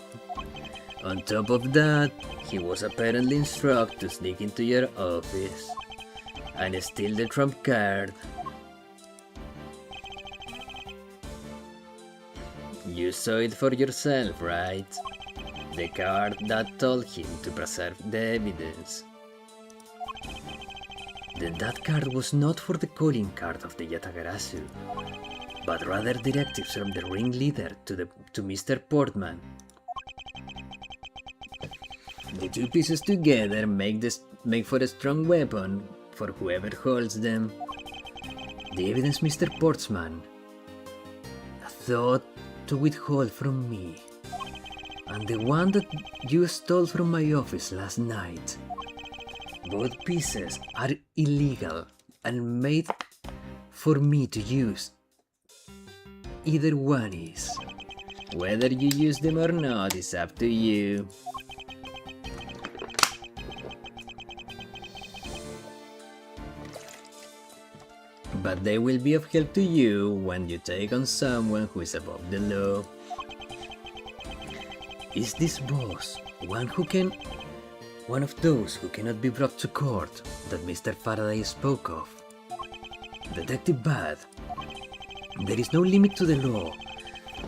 On top of that, he was apparently instructed to sneak into your office and steal the trump card. You saw it for yourself, right? The card that told him to preserve the evidence. Then that card was not for the calling card of the Yatagarasu, but rather directives from the ringleader to Mr. Portman. The two pieces together make for a strong weapon for whoever holds them. The evidence Mr. Portsman thought to withhold from me, and the one that you stole from my office last night. Both pieces are illegal and made for me to use. Either one is. Whether you use them or not is up to you. But they will be of help to you when you take on someone who is above the law. Is this boss one of those who cannot be brought to court that Mr. Faraday spoke of? Detective Bad, there is no limit to the law,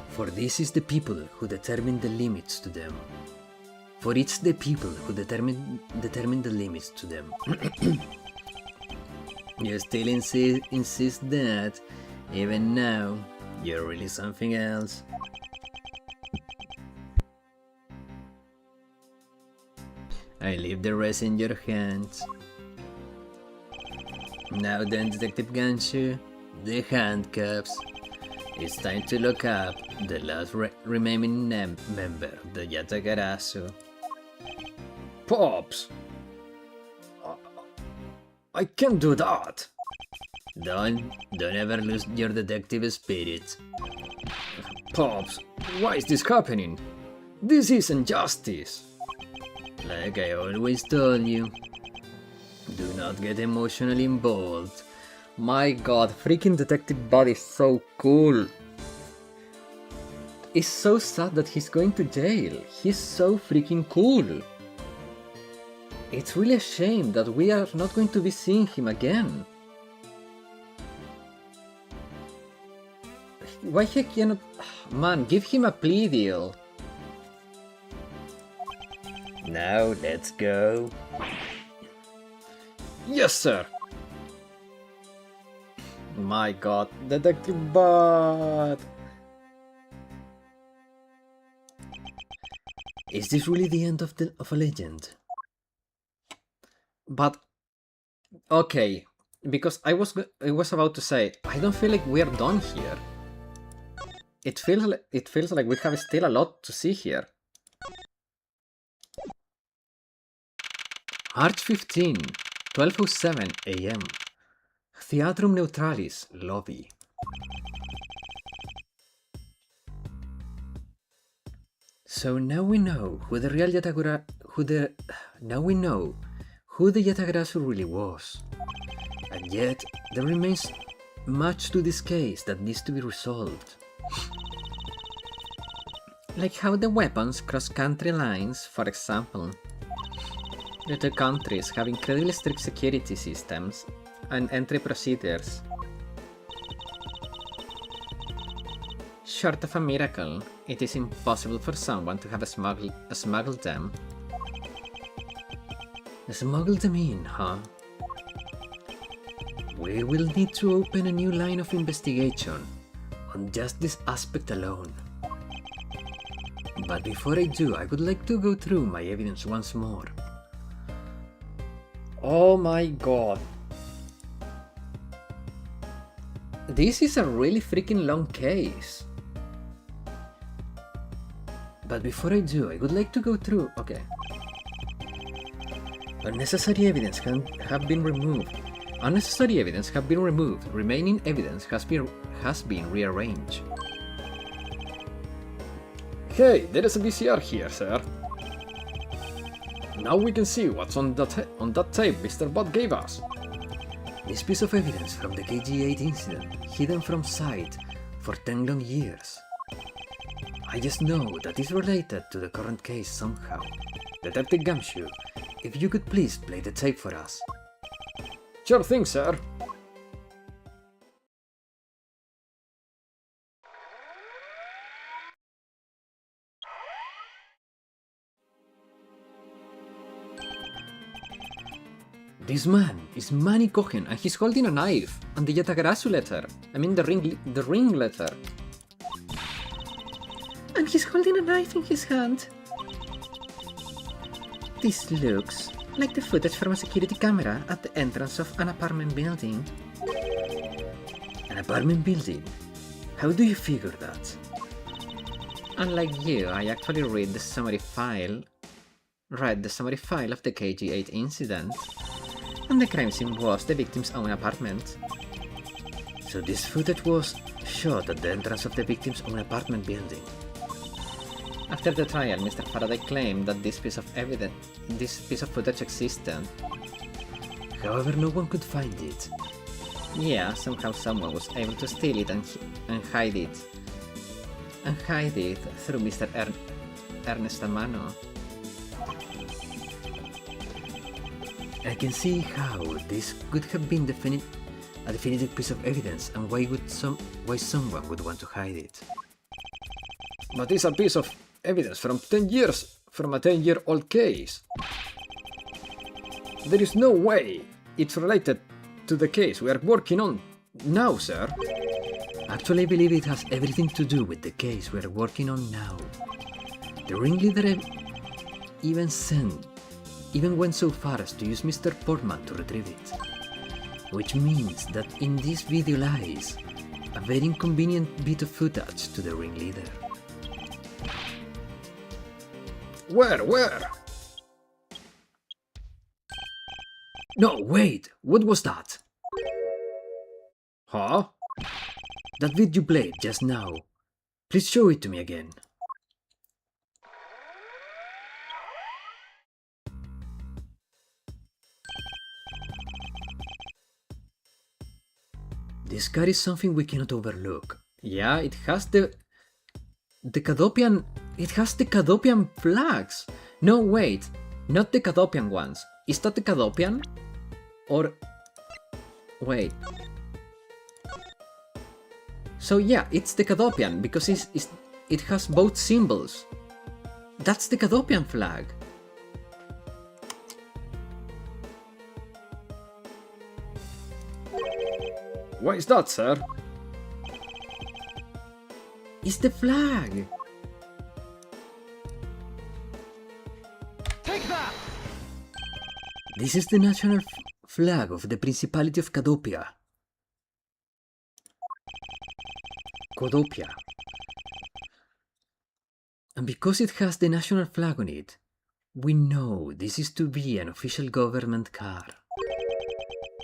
for this is the people who determine the limits to them. For it's the people who determine the limits to them. You still insist that, even now, you're really something else. I leave the rest in your hands. Now then, Detective Ganshu, the handcuffs. It's time to lock up the last remaining member of the Yatagarasu. Pops! I can't do that! Don't ever lose your detective spirit. Pops, why is this happening? This isn't justice! Like I always told you, do not get emotionally involved. My god, freaking Detective Bud is so cool! It's so sad that he's going to jail. He's so freaking cool! It's really a shame that we are not going to be seeing him again. Why he cannot... Man, give him a plea deal. Now let's go. Yes, sir! My god, Detective Bud! Is this really the end of a legend? But okay, because I was about to say, I don't feel like we are done here. It feels like we have still a lot to see here. March 15, 12:07 AM. Theatrum Neutralis lobby. So now we know who the real who the Yatagarasu really was. And yet, there remains much to this case that needs to be resolved. Like how the weapons cross country lines, for example. The two countries have incredibly strict security systems and entry procedures. Short of a miracle, it is impossible for someone to have smuggled them. Smuggled them in, huh? We will need to open a new line of investigation on just this aspect alone. But before I do, I would like to go through my evidence once more. Oh my god. This is a really freaking long case. But before I do, I would like to go through... Okay. Unnecessary evidence have been removed. Unnecessary evidence have been removed. Remaining evidence has been rearranged. Hey, there is a VCR here, sir. Now we can see what's on that tape Mr. Bot gave us. This piece of evidence from the KG-8 incident, hidden from sight for 10 long years. I just know that it's related to the current case somehow. Detective Gamshu, if you could please play the tape for us. Sure thing, sir. This man is Manny Cohen and he's holding a knife and the Yatagarasu letter. I mean the ring letter. And he's holding a knife in his hand. This looks like the footage from a security camera at the entrance of an apartment building. apartment building? How do you figure that? Unlike you, I actually read the summary file of the KG8 incident, and the crime scene was the victim's own apartment. So this footage was shot at the entrance of the victim's own apartment building. After the trial, Mr. Faraday claimed that this piece of footage existed. However, no one could find it. Yeah, somehow someone was able to steal it and hide it. And hide it through Mr. Ernest Amano. I can see how this could have been a definitive piece of evidence, and why someone would want to hide it. But it's a piece of evidence from a 10-year-old case. There is no way it's related to the case we are working on now, sir. Actually, I believe it has everything to do with the case we are working on now. The ringleader even went so far as to use Mr. Portman to retrieve it. Which means that in this video lies a very inconvenient bit of footage to the ringleader. Where? No, wait! What was that? Huh? That video you played just now. Please show it to me again. This car is something we cannot overlook. Yeah, it has the Cadopian... It has the Cadopian flags! No, wait, not the Cadopian ones. Is that the Cadopian? Or... Wait. So yeah, it's the Cadopian, because it has both symbols. That's the Cadopian flag. Why is that, sir? It's the flag! Take that! This is the national flag of the Principality of Cadopia. Codopia. And because it has the national flag on it, we know this is to be an official government car.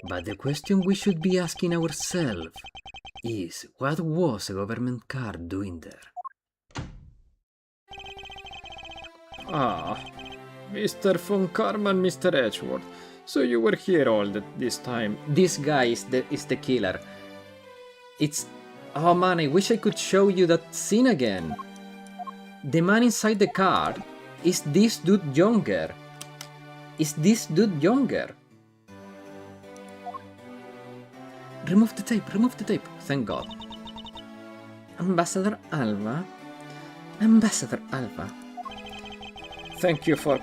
But the question we should be asking ourselves is, what was a government car doing there? Ah, Mr. von Karman, Mr. Edgeworth. So you were here all this time. This guy is the killer. It's... Oh man, I wish I could show you that scene again. The man inside the car is this dude younger. Remove the tape. Thank God. Ambassador Alva. Thank you for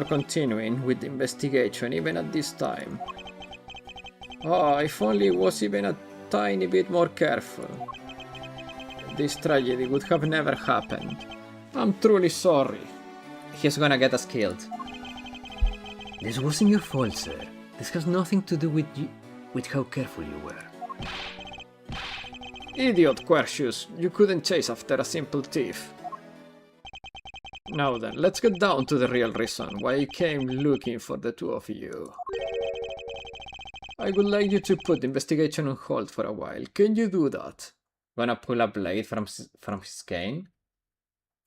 continuing with the investigation even at this time. Oh, if only it was even a tiny bit more careful. This tragedy would have never happened. I'm truly sorry. He's gonna get us killed. This wasn't your fault, sir. This has nothing to do with you, with how careful you were. Idiot Quercius, you couldn't chase after a simple thief. Now then, let's get down to the real reason why I came looking for the two of you. I would like you to put the investigation on hold for a while. Can you do that? Gonna pull a blade from his cane?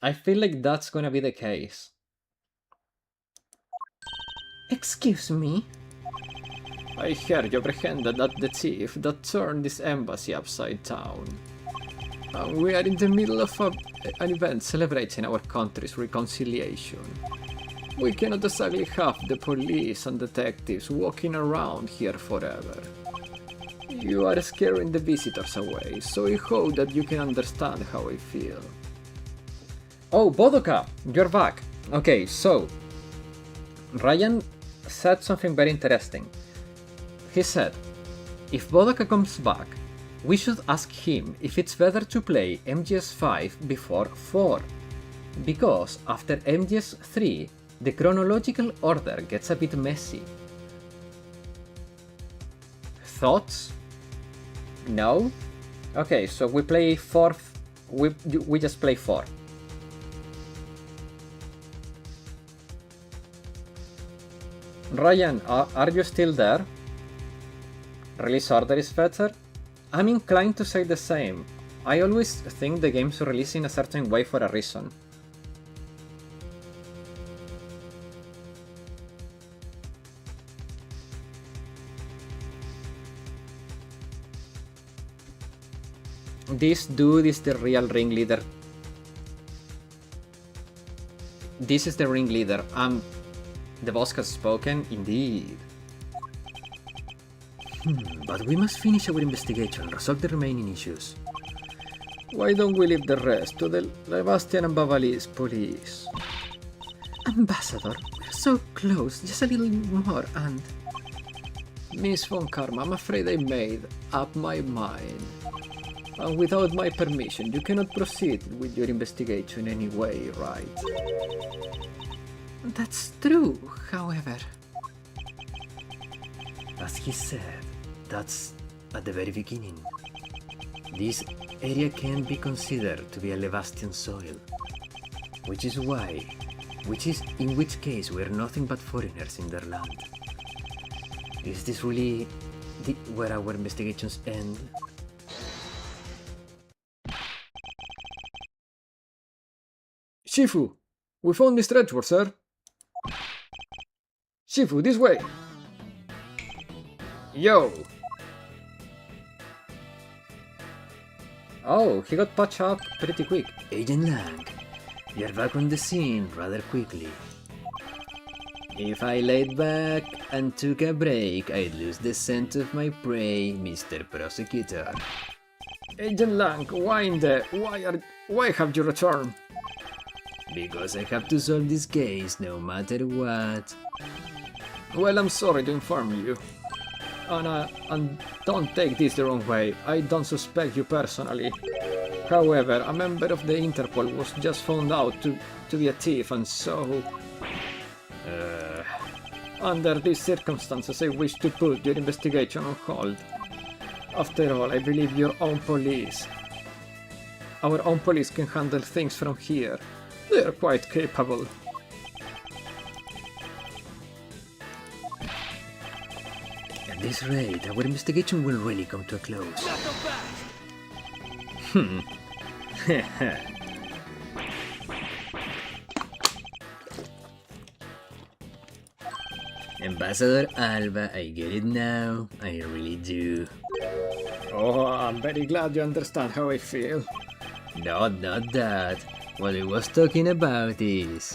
I feel like that's gonna be the case. Excuse me? I heard you apprehended the thief that turned this embassy upside down. We are in the middle of an event celebrating our country's reconciliation. We cannot exactly have the police and detectives walking around here forever. You are scaring the visitors away, so I hope that you can understand how I feel. Oh, Bodoka, you're back. Okay, so Ryan said something very interesting. He said, if Bodoka comes back, we should ask him if it's better to play MGS5 before 4. Because after MGS3, the chronological order gets a bit messy. Thoughts? No? Okay, so we play 4. We just play 4. Ryan, are you still there? Release order is better? I'm inclined to say the same. I always think the games release in a certain way for a reason. This dude is the real ringleader. This is the ringleader. The boss has spoken, indeed. But we must finish our investigation, resolve the remaining issues. Why don't we leave the rest to the Levastian and Bavalese police? Ambassador, we're so close. Just a little more and... Miss Von Karma, I'm afraid I made up my mind. And without my permission, you cannot proceed with your investigation anyway, right? That's true, however. As he said, that's at the very beginning. This area can be considered to be a Levastian soil, in which case we're nothing but foreigners in their land. Is this really where our investigations end? Shifu! We found Mr. Edgeworth, sir! Shifu, this way! Yo! Oh, he got patched up pretty quick. Agent Lang, you're back on the scene rather quickly. If I laid back and took a break, I'd lose the scent of my prey, Mr. Prosecutor. Agent Lang, why have you returned? Because I have to solve this case no matter what. Well, I'm sorry to inform you. And don't take this the wrong way, I don't suspect you personally. However, a member of the Interpol was just found out to be a thief, and so... under these circumstances, I wish to put your investigation on hold. After all, I believe our own police can handle things from here. They are quite capable. At this rate, our investigation will really come to a close. Ambassador Alba, I get it now. I really do. Oh, I'm very glad you understand how I feel. Not that. What I was talking about is...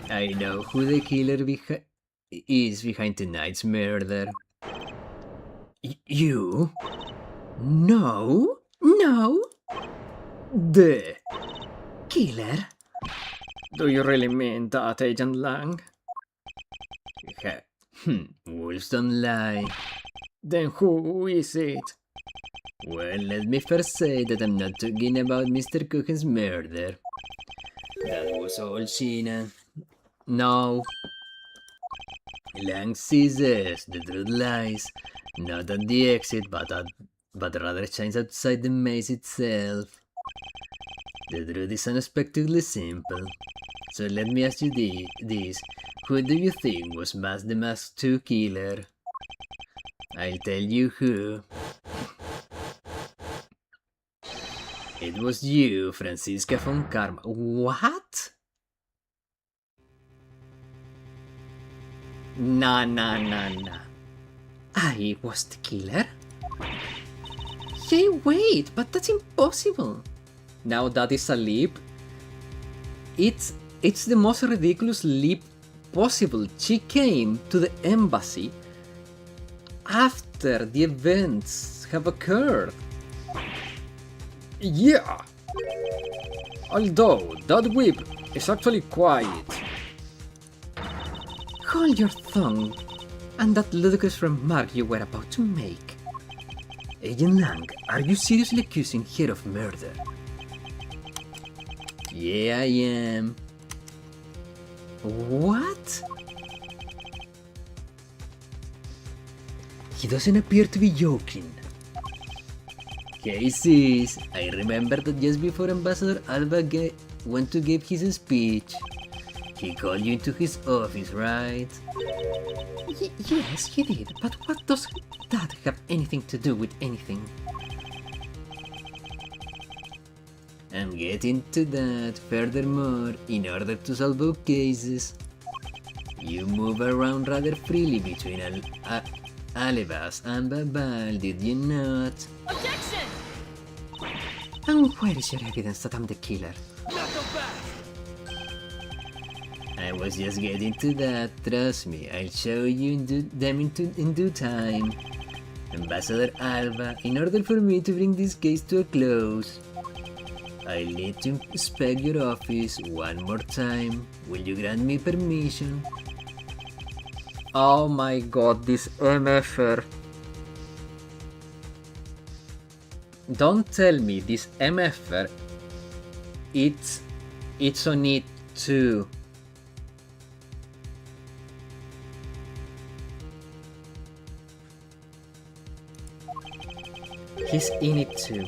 I know who the killer is behind tonight's murder. You? No? No? The killer? Do you really mean that, Agent Lang? Wolves don't lie. Then who is it? Well, let me first say that I'm not talking about Mr. Cohen's murder. That was all Sheena. No. Lang seizes the truth lies, not at the exit, but rather shines outside the maze itself. The truth is unexpectedly simple. So let me ask you this. Who do you think was the Mask 2 killer? I'll tell you who. It was you, Franziska von Karma. What? Nah. I was the killer? Hey, wait, but that's impossible. Now that is a leap. It's the most ridiculous leap possible. She came to the embassy after the events have occurred. Yeah. Although that whip is actually quiet. Hold your tongue and that ludicrous remark you were about to make. Agent Lang, are you seriously accusing her of murder? Yeah, I am. What? He doesn't appear to be joking. Hey sis, I remember that just before Ambassador Alba went to give his speech, he called you into his office, right? Yes, he did, but what does that have anything to do with anything? I'm getting to that. Furthermore, in order to solve both cases, you move around rather freely between Alebas and Babal, did you not? Objection! And where is your evidence that I'm the killer? Knuckle back! I was just getting to that, trust me, I'll show you in due time. Ambassador Alba, in order for me to bring this case to a close, I'll need to inspect your office one more time. Will you grant me permission? Oh my god, this MFR. Don't tell me this MFR, it's on it too. He's in it too.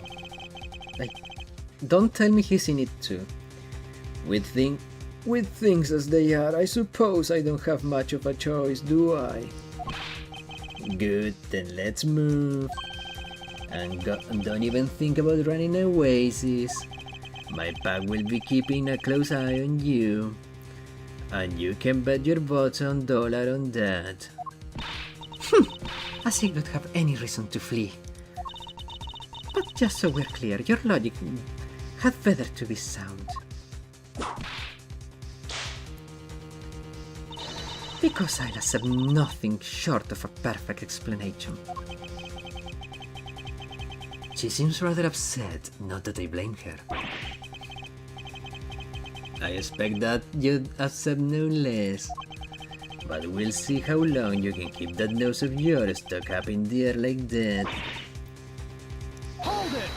Like, don't tell me he's in it too. With things as they are, I suppose I don't have much of a choice, do I? Good, then let's move. And don't even think about running away, sis. My pack will be keeping a close eye on you. And you can bet your bottom dollar on that. As he would have any reason to flee. But just so we're clear, your logic had better to be sound. Because I'll accept nothing short of a perfect explanation. She seems rather upset, not that I blame her. I expect that you'd accept no less. But we'll see how long you can keep that nose of yours stuck up in the air like that. Hold it!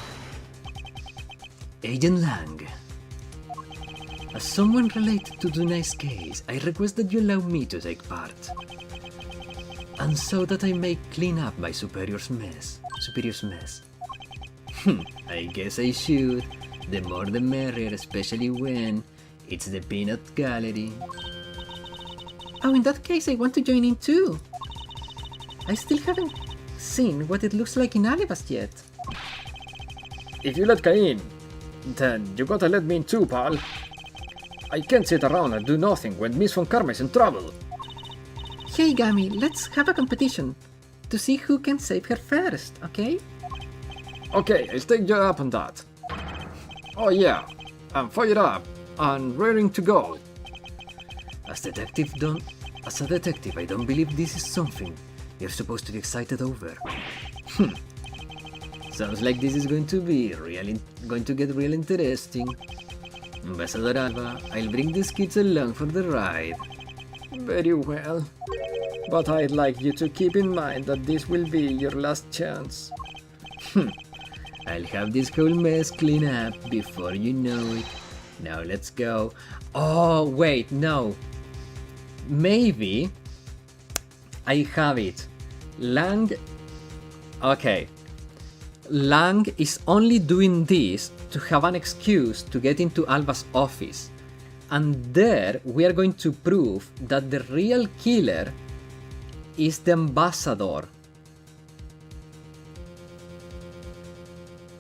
Agent Lang. As someone related to tonight's case, I request that you allow me to take part. And so that I may clean up my superior's mess. I guess I should. The more the merrier, especially when it's the peanut gallery. Oh, in that case, I want to join in too. I still haven't seen what it looks like in Alibas yet. If you let Guy in, then you gotta let me in too, pal. I can't sit around and do nothing when Miss Von Karma is in trouble. Hey, Gami, let's have a competition to see who can save her first, okay? Okay, I'll take you up on that. Oh yeah, I'm fired up and raring to go. As a detective, I don't believe this is something you're supposed to be excited over. Sounds like this is going to get real interesting. Ambassador Alba, I'll bring these kids along for the ride. Very well. But I'd like you to keep in mind that this will be your last chance. I'll have this whole mess clean up before you know it. Now let's go. Oh, wait, no. Maybe I have it. Lang... Okay. Lang is only doing this to have an excuse to get into Alba's office. And there we are going to prove that the real killer is the ambassador.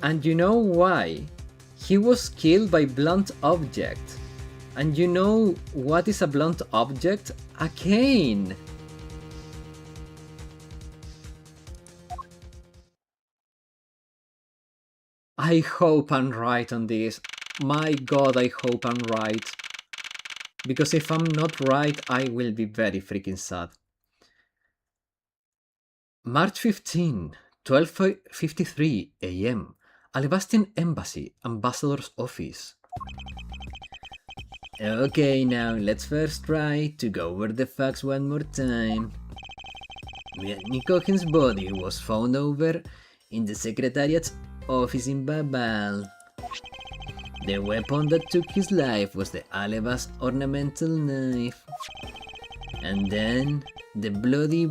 And you know why? He was killed by blunt object. And you know what is a blunt object? A cane! I hope I'm right on this. My god, I hope I'm right. Because if I'm not right, I will be very freaking sad. March 15, 12:53 AM. Alabastin Embassy, Ambassador's Office. Okay, now let's first try to go over the facts one more time. Nikohin's body was found over in the Secretariat's office in Babal. The weapon that took his life was the Alebas ornamental knife. And then the body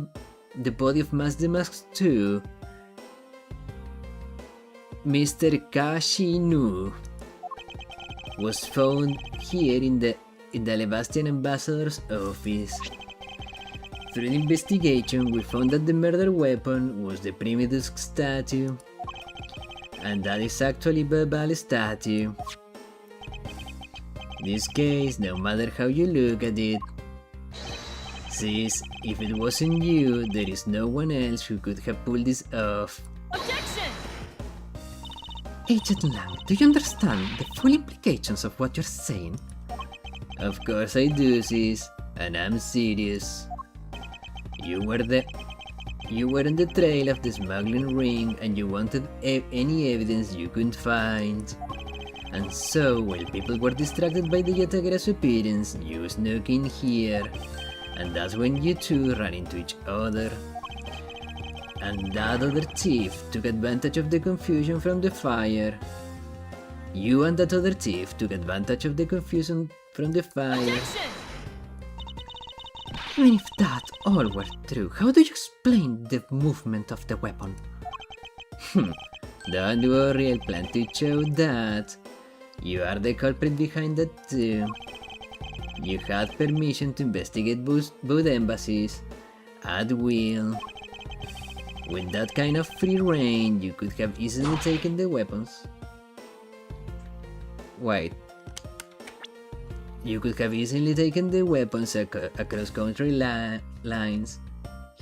of Mas Damask too. Mr. Kashinu was found here in the Levastian ambassador's office. Through the investigation, we found that the murder weapon was the Primidusk statue, and that is actually Babali's statue. This case, no matter how you look at it, says if it wasn't you, there is no one else who could have pulled this off. Objection! Agent Lang, do you understand the full implications of what you're saying? Of course I do, sis, and I'm serious. You were on the trail of the smuggling ring and you wanted any evidence you could find. And so, while people were distracted by the Yatagara's appearance, you snuck in here. And that's when you two ran into each other. And that other thief took advantage of the confusion from the fire. You and that other thief took advantage of the confusion from the fire. Objection! Even if that all were true, how do you explain the movement of the weapon? Don't worry, I'll plan to show that. You are the culprit behind that too. You had permission to investigate both embassies at will. With that kind of free reign, you could have easily taken the weapons. Wait. You could have easily taken the weapons across country lines.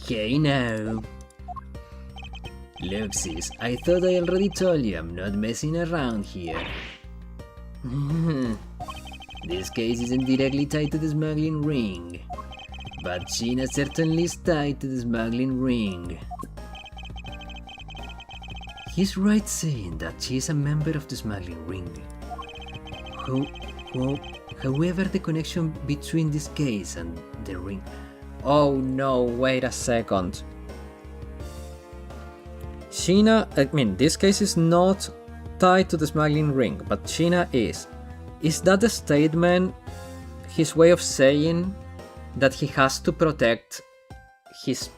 Hey now! Look sis, I thought I already told you I'm not messing around here. This case isn't directly tied to the smuggling ring, but Sheena certainly is tied to the smuggling ring. He's right saying that she is a member of the smuggling ring. However, the connection between this case and the ring... Oh no, wait a second. Sheena, this case is not tied to the smuggling ring, but Sheena is. Is that a statement, his way of saying that he has to protect his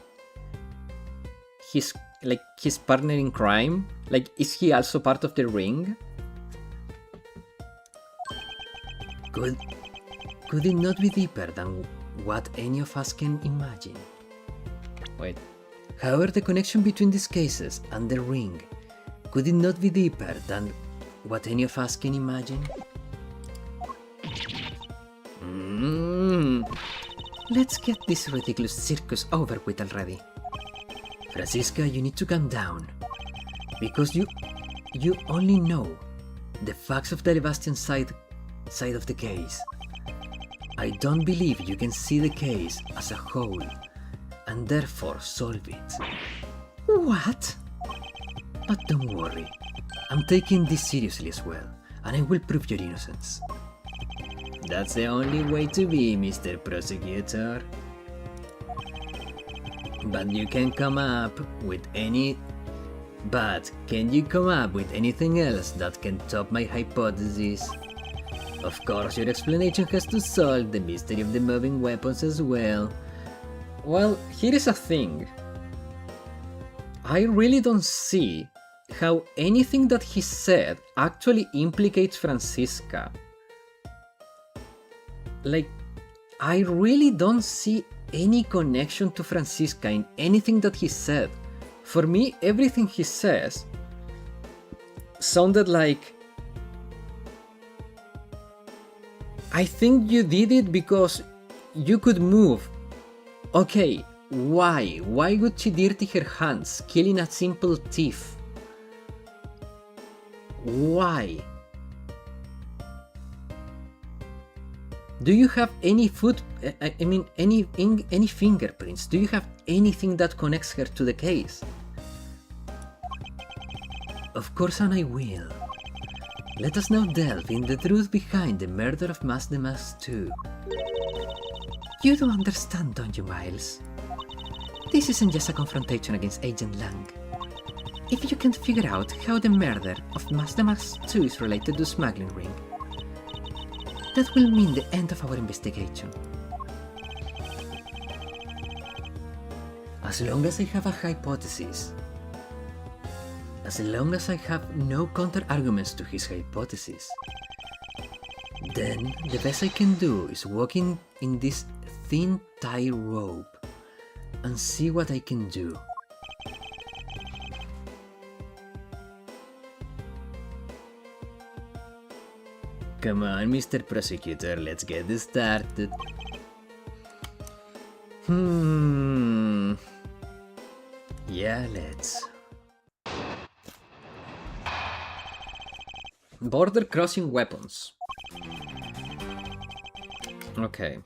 partner in crime? Like, is he also part of the ring? Could it not be deeper than what any of us can imagine? Wait. However, the connection between these cases and the ring, could it not be deeper than what any of us can imagine? Let's get this ridiculous circus over with already. Francisca, you need to calm down. Because you only know the facts of the Levastian side of the case. I don't believe you can see the case as a whole and therefore solve it. What? But don't worry, I'm taking this seriously as well, and I will prove your innocence. That's the only way to be, Mr. Prosecutor. But you can come up with can you come up with anything else that can top my hypothesis? Of course, your explanation has to solve the mystery of the moving weapons as well. Well, here is a thing. I really don't see how anything that he said actually implicates Francisca. Like, I really don't see any connection to Francisca in anything that he said. For me, everything he says sounded like, I think you did it because you could move. Okay, why? Why would she dirty her hands, killing a simple thief? Why? Do you have any any fingerprints? Do you have anything that connects her to the case? Of course, and I will. Let us now delve in the truth behind the murder of Mask the Mask 2. You do understand, don't you, Miles? This isn't just a confrontation against Agent Lang. If you can't figure out how the murder of Mask the Mask 2 is related to smuggling ring, that will mean the end of our investigation. As long as I have a hypothesis, as long as I have no counter-arguments to his hypothesis. Then the best I can do is walk in this thin tight rope and see what I can do. Come on, Mr. Prosecutor, let's get this started. Yeah, let's. Border crossing weapons. Okay.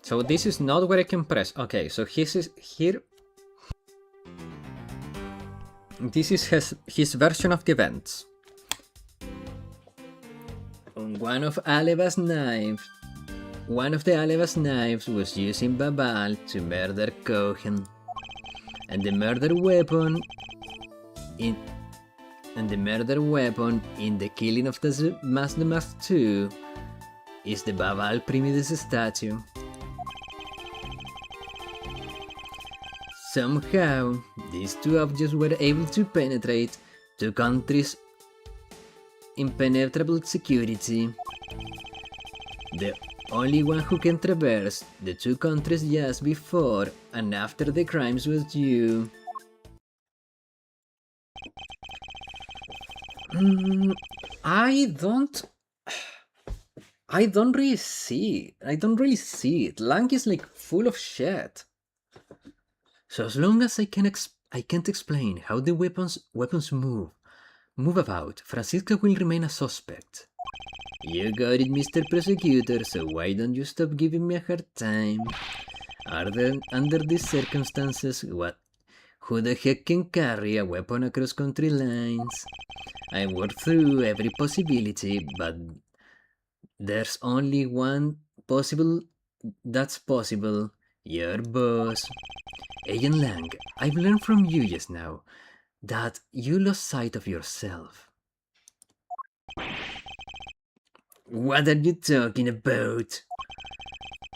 So this is not where I can press. Okay, so his is here. This is his version of the events. On one of the Aleva's knives was used in Babal to murder Cohen, and the murder weapon in the killing of the Mask 2 is the Babal Primitus statue. Somehow, these two objects were able to penetrate two countries' impenetrable security. The only one who can traverse the two countries just before and after the crimes was you. I don't really see it. Lang is like full of shit. So as long as I can't explain how the weapons move about, Francisca will remain a suspect. You got it, Mr. Prosecutor, so why don't you stop giving me a hard time? Under these circumstances, who the heck can carry a weapon across country lines? I worked through every possibility, but there's only one that's possible. Your boss. Agent Lang, I've learned from you just now that you lost sight of yourself. What are you talking about?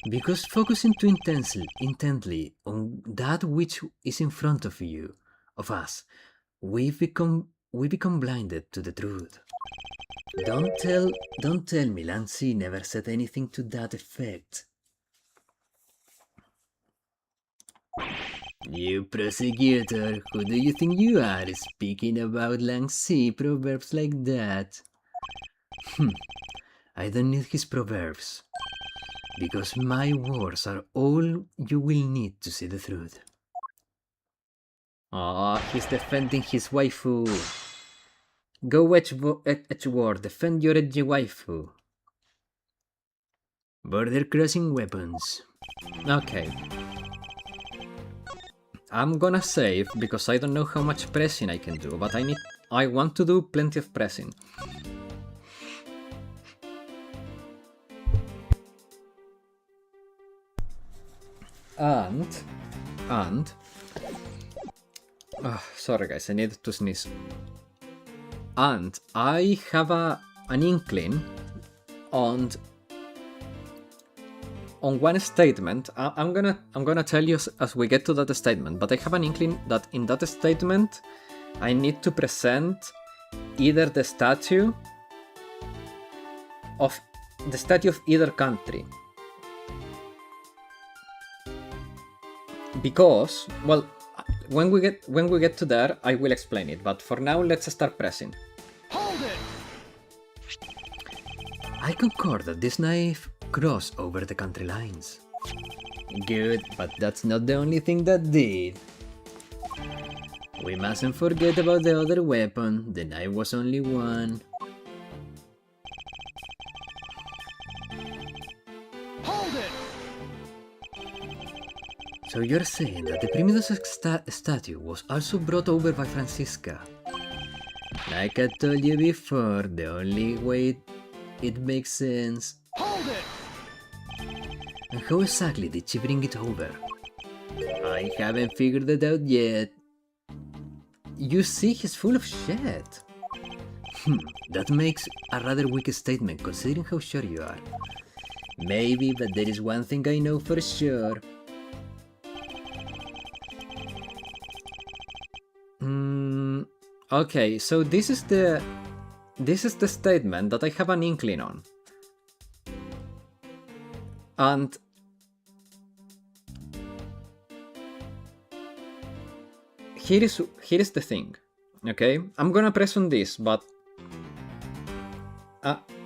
Because focusing too intently on that which is in front of us, we become blinded to the truth. Don't tell me Lancy never said anything to that effect. You prosecutor, who do you think you are speaking about Lancy proverbs like that? I don't need his proverbs, because my words are all you will need to see the truth. Ah, he's defending his waifu. Go Edgeworth, defend your edgy waifu. Border crossing weapons. Okay. I'm gonna save because I don't know how much pressing I can do, but I want to do plenty of pressing. And sorry guys, I need to sneeze. And I have an inkling on one statement. I'm gonna tell you as we get to that statement, but I have an inkling that in that statement I need to present either the statue of either country. Because, well, when we get to there, I will explain it. But for now, let's start pressing. Hold it! I concur that this knife crossed over the country lines. Good, but that's not the only thing that did. We mustn't forget about the other weapon. The knife was only one. Hold it! So you're saying that the Primitus statue was also brought over by Francisca? Like I told you before, the only way it makes sense. Hold it! And how exactly did she bring it over? I haven't figured it out yet. You see, he's full of shit. That makes a rather weak statement considering how sure you are. Maybe, but there is one thing I know for sure. Okay, so this is the statement that I have an inkling on. And here is the thing, okay? I'm gonna press on this, but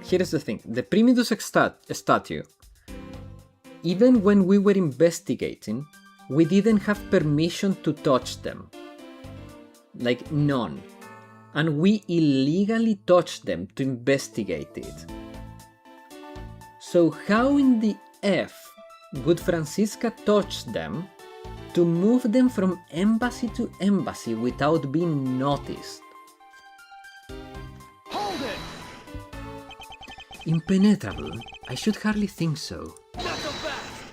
here is the thing. The Primitus statue, even when we were investigating, we didn't have permission to touch them. Like, none. And we illegally touched them to investigate it. So how in the F would Francisca touch them to move them from embassy to embassy without being noticed? Hold it! Impenetrable? I should hardly think so. Not so fast!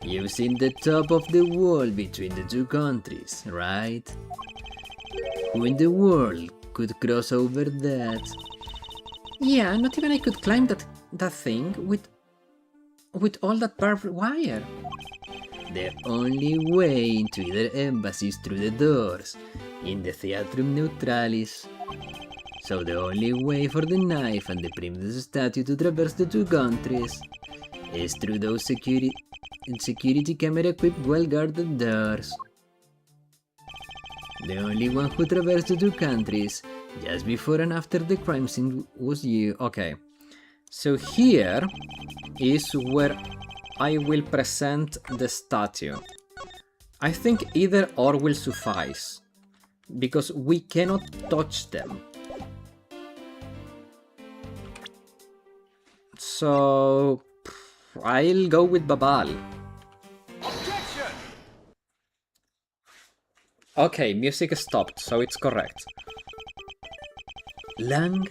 You've seen the top of the wall between the two countries, right? Who in the world could cross over that? Yeah, not even I could climb that thing with all that barbed wire. The only way into either embassy is through the doors, in the Theatrum Neutralis. So the only way for the knife and the Primitus statue to traverse the two countries is through those security camera-equipped well-guarded doors. The only one who traversed the two countries just before and after the crime scene was you. Okay, so here is where I will present the statue. I think either or will suffice, because we cannot touch them. So I'll go with Babal. Objection! Okay, music stopped, so it's correct. Lang,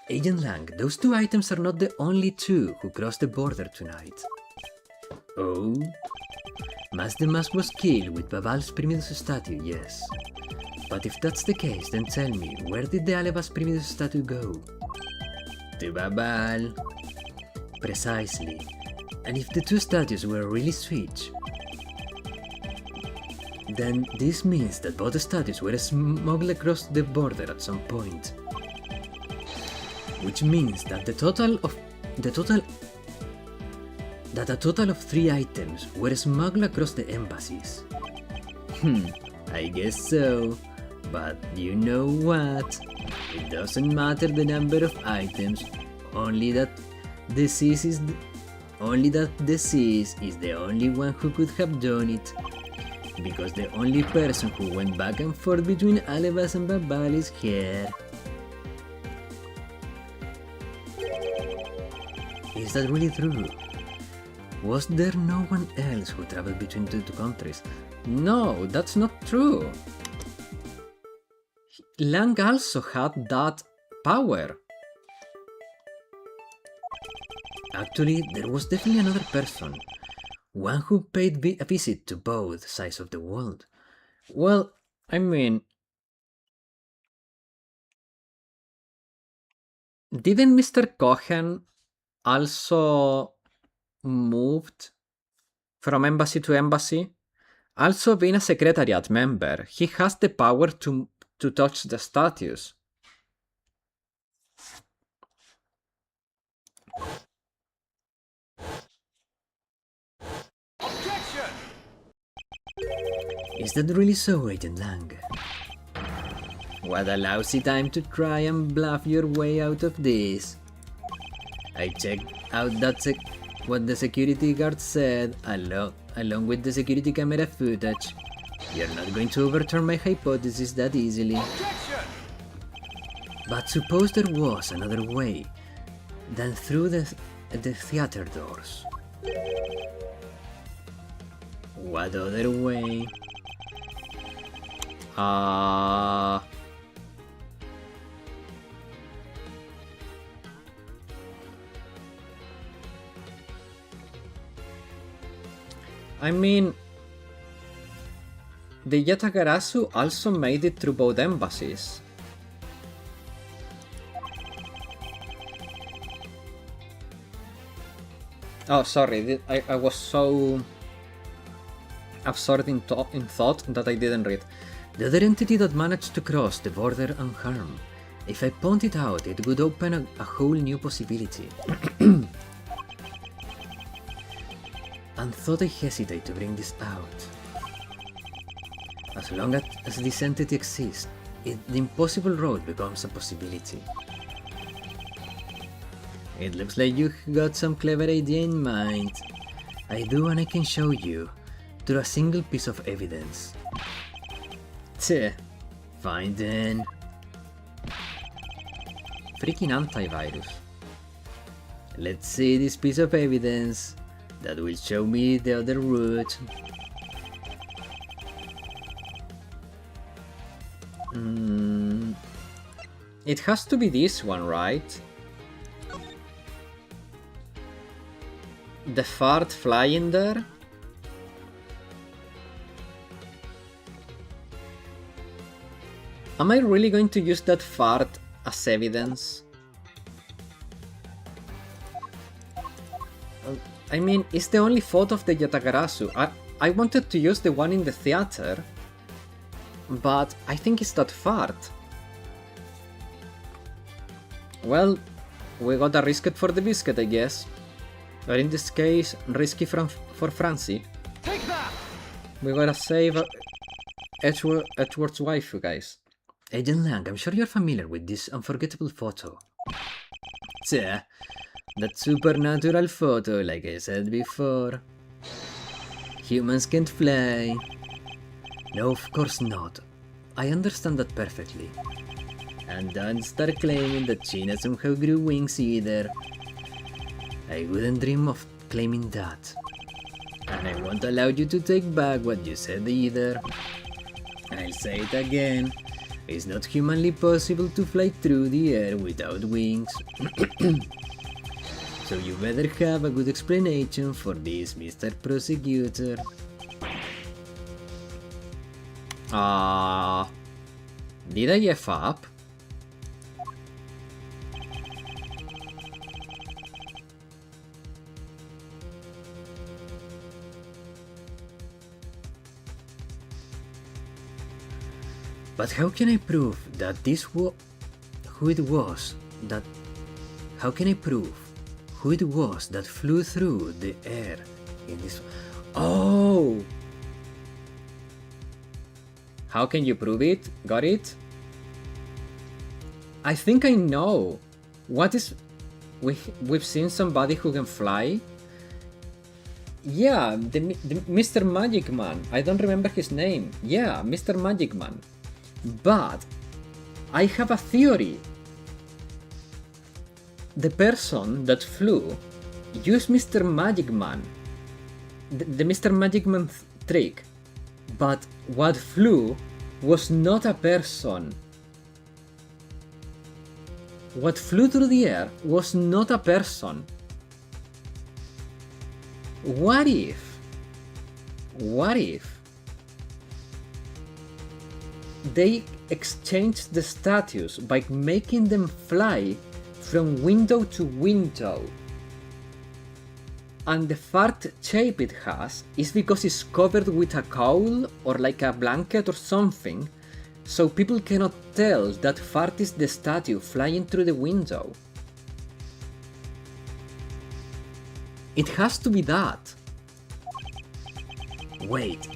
Agent Lang, those two items are not the only two who crossed the border tonight. Oh? Master Mask was killed with Babal's Primitus statue, yes. But if that's the case, then tell me, where did the Alevas Primitus statue go? To Babal. Precisely. And if the two statues were really switched, then this means that both statues were smuggled across the border at some point. Which means that a total of 3 items were smuggled across the embassies. I guess so. But you know what? It doesn't matter the number of items, only that Disease is the only one who could have done it. Because the only person who went back and forth between Alevas and Babal is here. Is that really true? Was there no one else who traveled between the two countries? No, that's not true. Lang also had that power. Actually, there was definitely another person. One who paid a visit to both sides of the world. Well, I mean, didn't Mr. Cohen also moved from embassy to embassy? Also being a secretariat member, he has the power to touch the statues. Objection! Is that really so, Agent Lang? What a lousy time to try and bluff your way out of this. I checked out what the security guard said, along with the security camera footage. You're not going to overturn my hypothesis that easily. Objection! But suppose there was another way than through the theater doors. What other way? I mean, the Yatagarasu also made it through both embassies. Oh, sorry, I was so absorbed in thought that I didn't read. The other entity that managed to cross the border unharmed. If I point it out, it would open a whole new possibility. And thought I hesitate to bring this out. As long as this entity exists, the impossible road becomes a possibility. It looks like you got some clever idea in mind. I do, and I can show you, through a single piece of evidence. Tch, Fine then. freaking antivirus. Let's see this piece of evidence that will show me the other route. It has to be this one, right? The fart flying there? Am I really going to use that fart as evidence? I mean, it's the only photo of the Yatagarasu. I wanted to use the one in the theater, but I think it's that fart. Well, we gotta risk it for the biscuit, I guess. Or in this case, risky for Francie. Take that! We gotta save Edgeworth's wife, you guys. Agent Lang, I'm sure you're familiar with this unforgettable photo. Tja, that supernatural photo, like I said before. Humans can't fly. No, of course not. I understand that perfectly. And don't start claiming that China somehow grew wings either. I wouldn't dream of claiming that. And I won't allow you to take back what you said either. I'll say it again. It's not humanly possible to fly through the air without wings. So you better have a good explanation for this, Mr. Prosecutor. Did I F up? But how can I prove that this was who it was that... How can I prove who it was that flew through the air in this... Oh! How can you prove it? Got it? I think I know. What is... We've seen somebody who can fly? Yeah, the Mr. Magic Man. I don't remember his name. Yeah, Mr. Magic Man. But I have a theory. The person that flew used Mr. Magic Man, the Mr. Magic Man trick, but what flew was not a person. What flew through the air was not a person. What if they exchanged the statues by making them fly from window to window? And the fart shape it has is because it's covered with a cowl or like a blanket or something, so people cannot tell that fart is the statue flying through the window. It has to be that. Wait,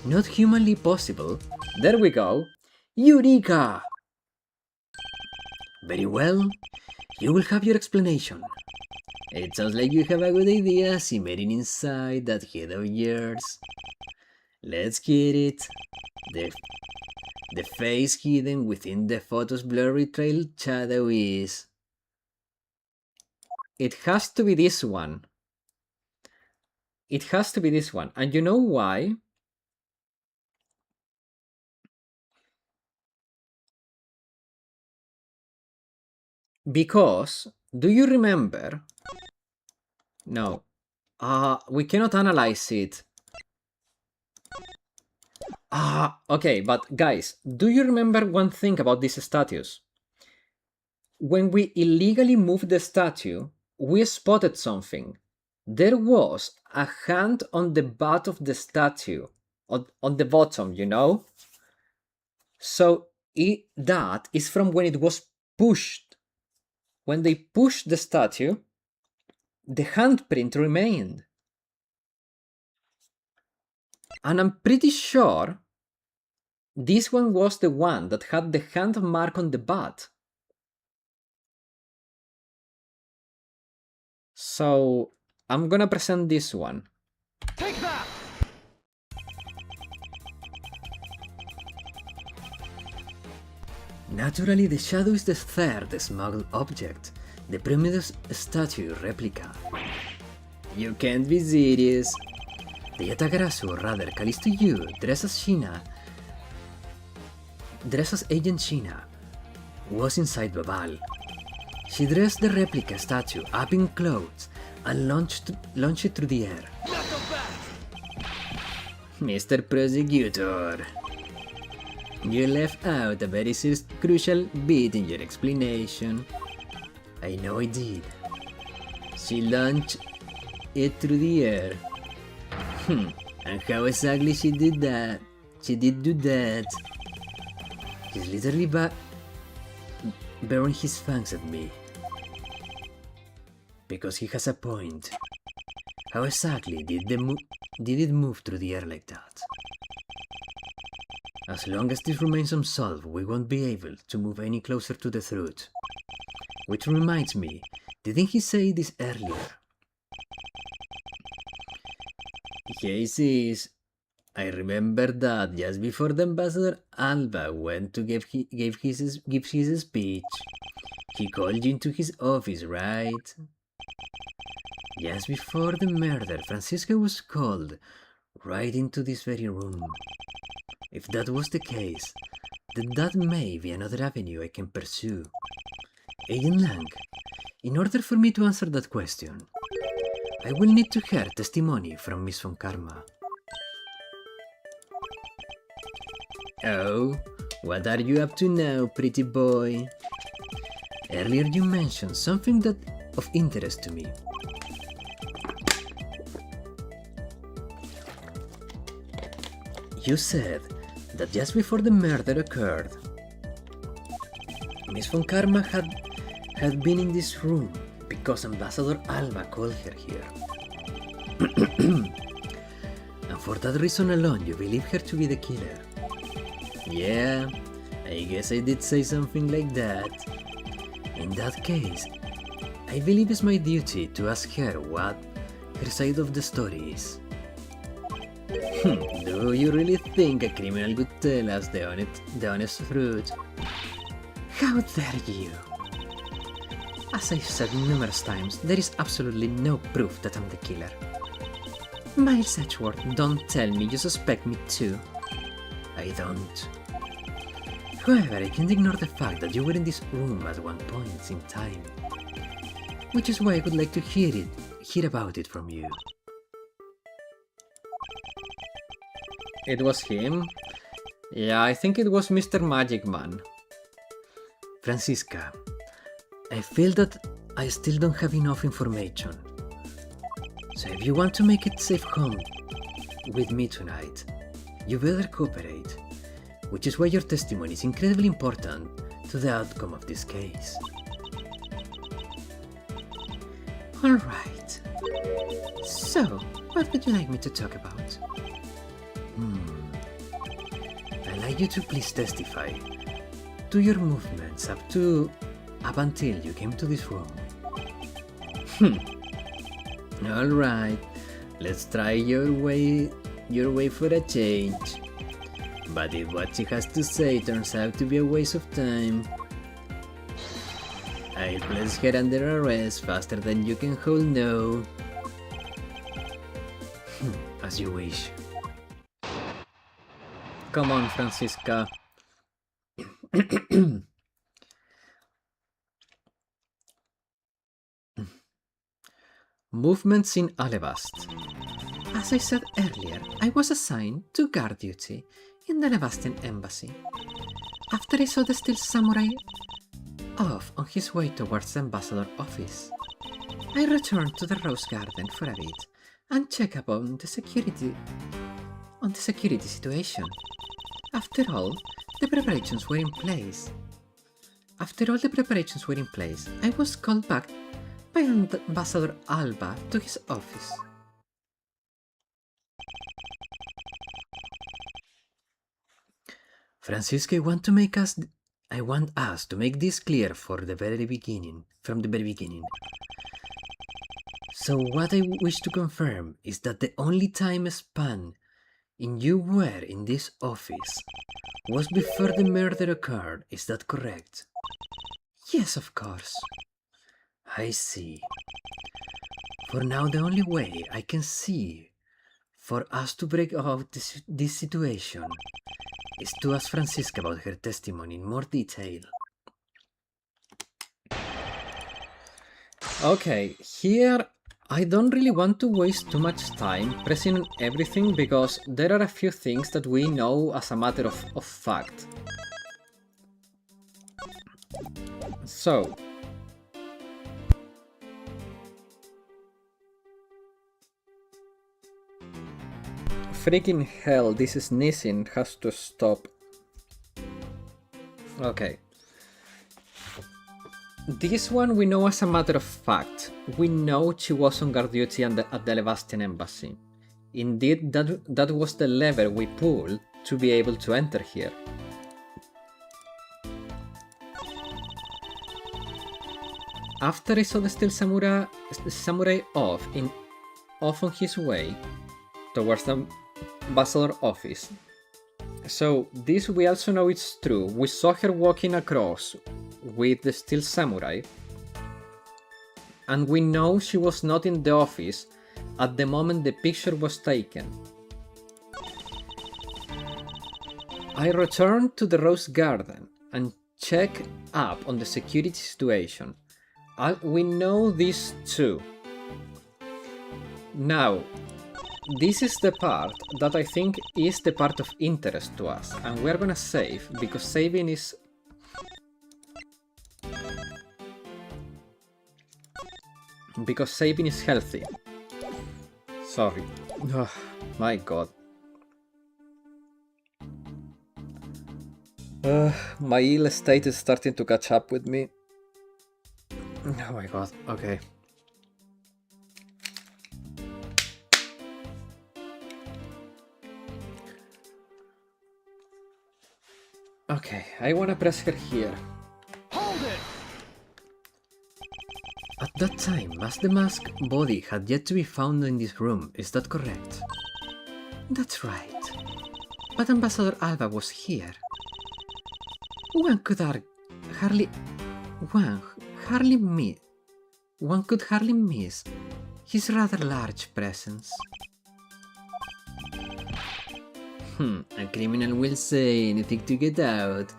not humanly possible. There we go. Eureka! Very well, you will have your explanation. It sounds like you have a good idea simmering inside that head of yours. Let's get it. The face hidden within the photo's blurry trail shadow is... It has to be this one. It has to be this one. And you know why? Because, do you remember? No. We cannot analyze it. Okay, but guys, do you remember one thing about these statues? When we illegally moved the statue, we spotted something. there was a hand on the butt of the statue, on the bottom, you know? So that is from when it was pushed. When they pushed the statue, the handprint remained. And I'm pretty sure this one was the one that had the hand mark on the butt. So I'm gonna present this one. Take that! Naturally, the shadow is the third smuggled object, the primitive statue replica. You can't be serious. The Yatagarasu, or rather Callisto Yu, dressed as Agent Sheena, was inside Babal. She dressed the replica statue up in clothes and launched it through the air. Not so fast! Mr. Prosecutor, you left out a very crucial bit in your explanation. I know I did. She launched it through the air. And how exactly she did that? She did do that. He's literally bearing his fangs at me. Because he has a point. How exactly did it move through the air like that? As long as this remains unsolved, we won't be able to move any closer to the truth. Which reminds me, didn't he say this earlier? Hey sis, I remember that just before the Ambassador Alba went to give his speech, he called you into his office, right? Just before the murder, Francisca was called right into this very room. If that was the case, then that may be another avenue I can pursue. Agent Lang, in order for me to answer that question, I will need to hear testimony from Miss Von Karma. Oh, what are you up to now, pretty boy? Earlier you mentioned something that of interest to me. You said that just before the murder occurred, Miss Von Karma had been in this room because Ambassador Alba called her here. And for that reason alone, you believe her to be the killer. Yeah, I guess I did say something like that. In that case, I believe it's my duty to ask her what her side of the story is. Do you really think a criminal would tell us the honest truth? How dare you! As I've said numerous times, there is absolutely no proof that I'm the killer. Miles Edgeworth, don't tell me you suspect me too. I don't. However, I can't ignore the fact that you were in this room at one point in time. Which is why I would like to hear about it from you. It was him? Yeah, I think it was Mr. Magic Man. Francisca, I feel that I still don't have enough information. So if you want to make it safe home with me tonight, you better cooperate, which is why your testimony is incredibly important to the outcome of this case. Alright. So, what would you like me to talk about? I'd like you to please testify to your movements up until you came to this room. Alright, let's try your way for a change. But if what she has to say turns out to be a waste of time, I'll place her under arrest faster than you can hold no. As you wish. Come on, Francisca. Movements in Alevast. As I said earlier, I was assigned to guard duty in the Levastian embassy. After I saw the Steel Samurai off on his way towards the ambassador office, I returned to the Rose Garden for a bit and check up on the security situation. After all the preparations were in place, I was called back by Ambassador Alba to his office. Francisca, I want us to make this clear from the very beginning. So what I wish to confirm is that the only time span you were in this office was before the murder occurred. Is that correct? Yes, of course. I see. For now, the only way I can see for us to break out this situation is to ask Francisca about her testimony in more detail. Okay, here I don't really want to waste too much time pressing on everything because there are a few things that we know as a matter of fact. So, freaking hell, this sneezing has to stop. Okay. This one we know as a matter of fact. We know she was on guard duty at the Levastian embassy. Indeed, that was the lever we pulled to be able to enter here. After I saw the Steel Samurai off on his way towards the Ambassador office. So this we also know it's true. We saw her walking across with the Steel Samurai, and we know she was not in the office at the moment the picture was taken. I returned to the Rose Garden and checked up on the security situation. We know this too. Now, this is the part that I think is the part of interest to us, and we're gonna save, because saving is... healthy. Sorry. Oh, my god. My ill state is starting to catch up with me. Oh my god, okay. Okay, I wanna press her here. Hold it! At that time, as the masked body had yet to be found in this room, is that correct? That's right. But Ambassador Alba was here. One could hardly miss his rather large presence. A criminal will say anything to get out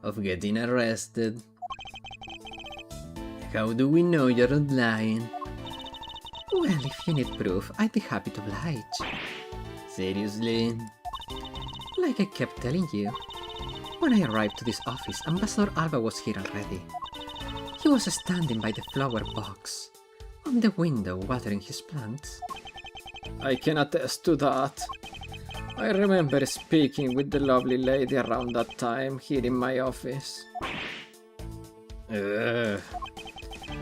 of getting arrested. How do we know you're not lying? Well, if you need proof, I'd be happy to oblige. Seriously? Like I kept telling you. When I arrived to this office, Ambassador Alba was here already. He was standing by the flower box, on the window watering his plants. I can attest to that. I remember speaking with the lovely lady around that time here in my office.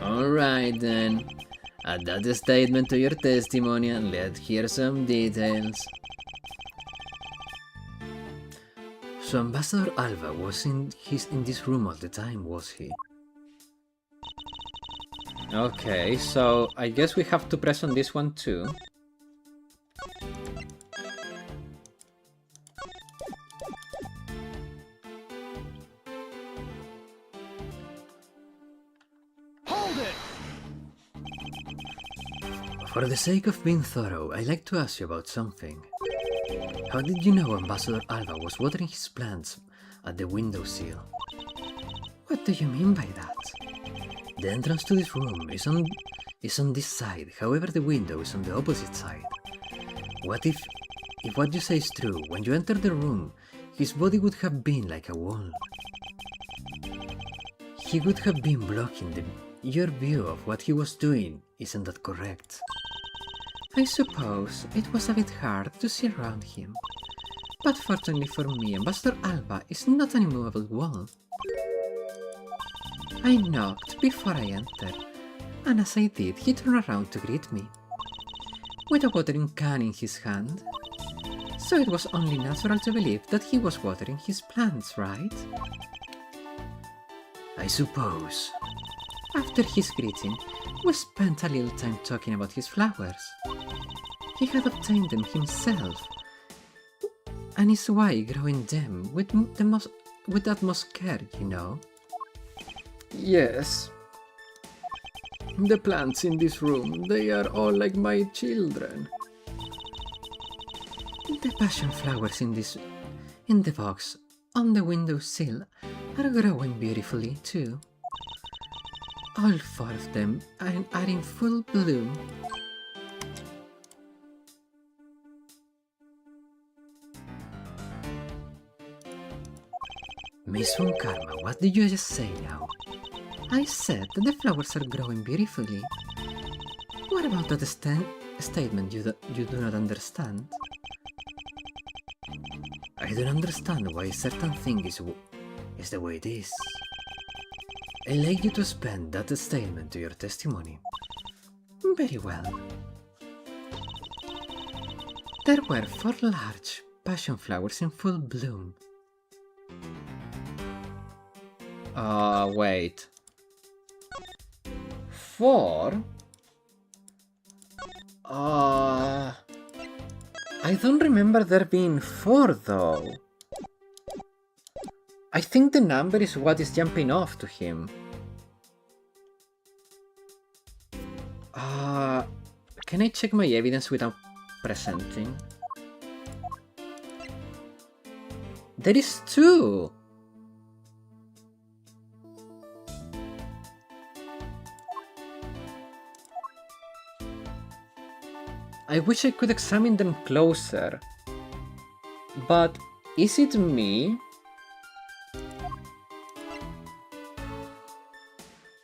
Alright then. Add that statement to your testimony and let's hear some details. So Ambassador Alba was in this room all the time, was he? Okay, so I guess we have to press on this one too. Hold it! For the sake of being thorough, I'd like to ask you about something. How did you know Ambassador Alba was watering his plants at the windowsill? What do you mean by that? The entrance to this room is on this side, however the window is on the opposite side. What if what you say is true, when you entered the room, his body would have been like a wall? He would have been blocking your view of what he was doing isn't that correct. I suppose it was a bit hard to see around him. But fortunately for me, Ambassador Alba is not an immovable wall. I knocked before I entered, and as I did, he turned around to greet me, with a watering can in his hand. So it was only natural to believe that he was watering his plants, right? I suppose. After his greeting, we spent a little time talking about his flowers. He had obtained them himself, and his way growing them with the utmost care, you know. Yes. The plants in this room, they are all like my children. The passion flowers in the box on the windowsill are growing beautifully too. All 4 of them are in full bloom. Miss Von Karma, what did you just say now? I said that the flowers are growing beautifully. What about that statement you do not understand? I don't understand why a certain thing is the way it is. I'd like you to spend that statement to your testimony. Very well. There were 4 large passion flowers in full bloom. Wait. 4? I don't remember there being 4 though. I think the number is what is jumping off to him. Can I check my evidence without presenting? There is 2! I wish I could examine them closer. But is it me?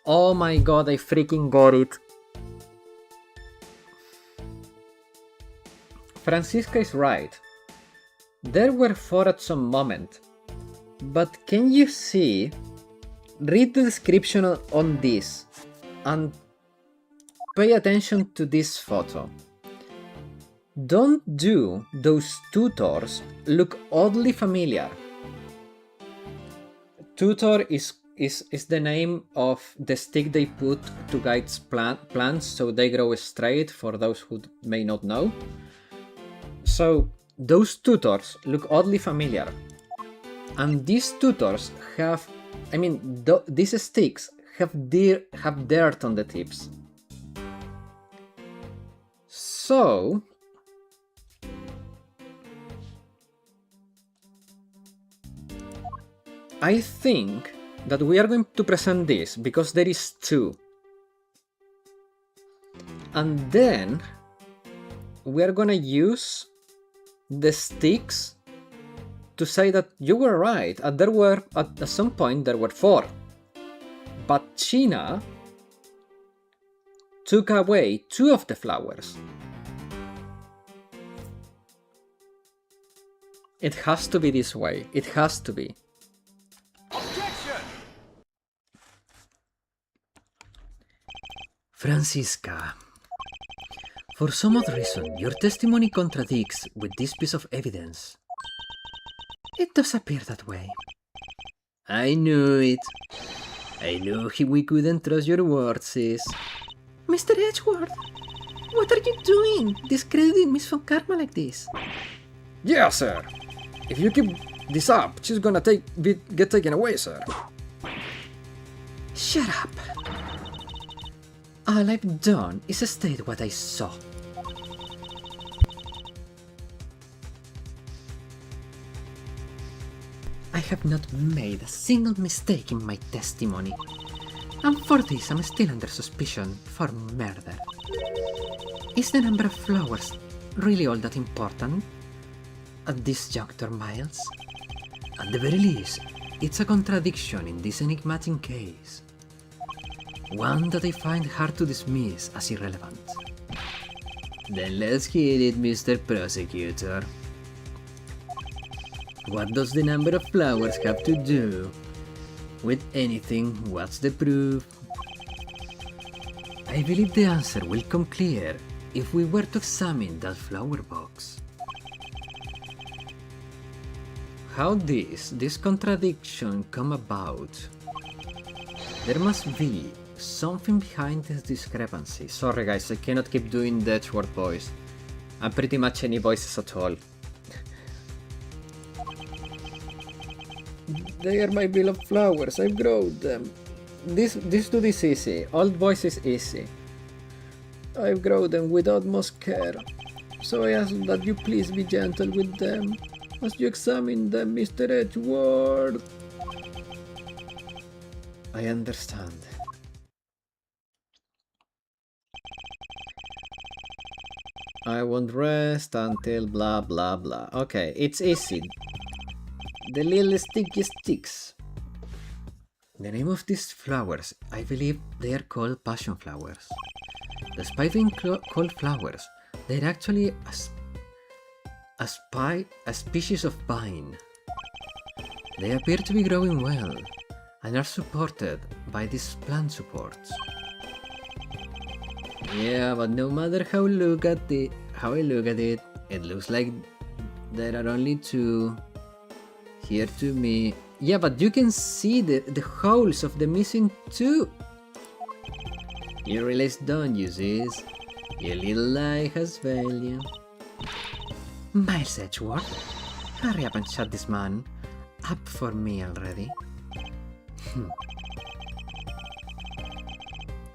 Oh my god, I freaking got it. Francisca is right. There were 4 at some moment. But can you see? Read the description on this and pay attention to this photo. Don't do those tutors look oddly familiar? Tutor is the name of the stick they put to guide plants so they grow straight, for those who may not know. So those tutors look oddly familiar. And these tutors have, these sticks have dirt on the tips. So I think that we are going to present this because there is 2. And then we are gonna use the sticks to say that you were right, and there were, at some point, there were 4. But China took away 2 of the flowers. It has to be this way. It has to be. Objection! Francisca, for some odd reason, your testimony contradicts with this piece of evidence. It does appear that way. I knew it. I knew we couldn't trust your words, sis. Mr. Edgeworth, what are you doing? Discrediting Miss Von Karma like this? Yeah, sir. If you keep this up, she's gonna get taken away, sir. Shut up. All I've done is state what I saw. I have not made a single mistake in my testimony. And for this, I'm still under suspicion for murder. Is the number of flowers really all that important at this juncture, Miles? At the very least, it's a contradiction in this enigmatic case. One that I find hard to dismiss as irrelevant. Then let's hit it, Mr. Prosecutor. What does the number of flowers have to do with anything? What's the proof? I believe the answer will come clear if we were to examine that flower box. How this contradiction come about? There must be something behind this discrepancy. Sorry guys, I cannot keep doing the Edgeworth voice. I'm pretty much any voices at all. They are my beloved flowers, I've grown them. This dude is easy, old voice is easy. I've grown them with utmost care, so I ask that you please be gentle with them as you examine them, Mr. Edgeworth. I understand. I won't rest until blah blah blah. Okay, it's easy. The little sticky sticks. The name of these flowers, I believe they are called passion flowers. Despite being called flowers, they're actually a species of vine. They appear to be growing well and are supported by these plant supports. Yeah, but no matter how I look at it, it looks like there are only two here to me. Yeah, but you can see the holes of the missing two. You realize, don't you, sis? Your little lie has value. Miles Edgeworth, hurry up and shut this man up for me already.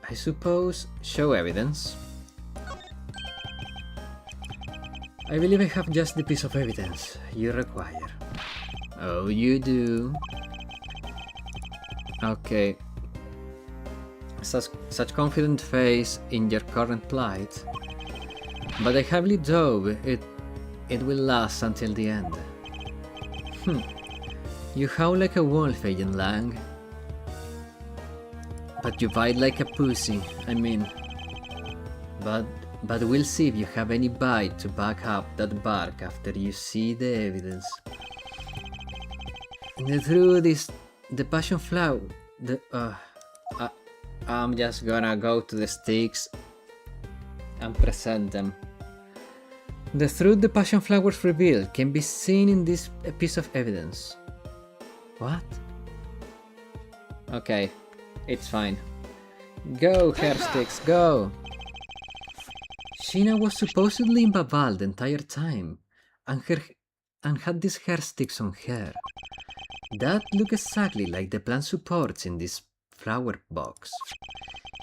I suppose show evidence. I believe I have just the piece of evidence you require. Oh, you do? Okay. Such confident face in your current plight. But I heavily doubt it will last until the end. You howl like a wolf, Agent Lang. But you bite like a pussy, I mean. But we'll see if you have any bite to back up that bark after you see the evidence. The truth is, the passion flower, I'm just gonna go to the sticks and present them. The truth the passion flowers reveal can be seen in this piece of evidence. What? Okay, it's fine. Go, hair sticks, go! Sheena was supposedly in Baval the entire time, and had these hair sticks on her. That look exactly like the plant supports in this flower box.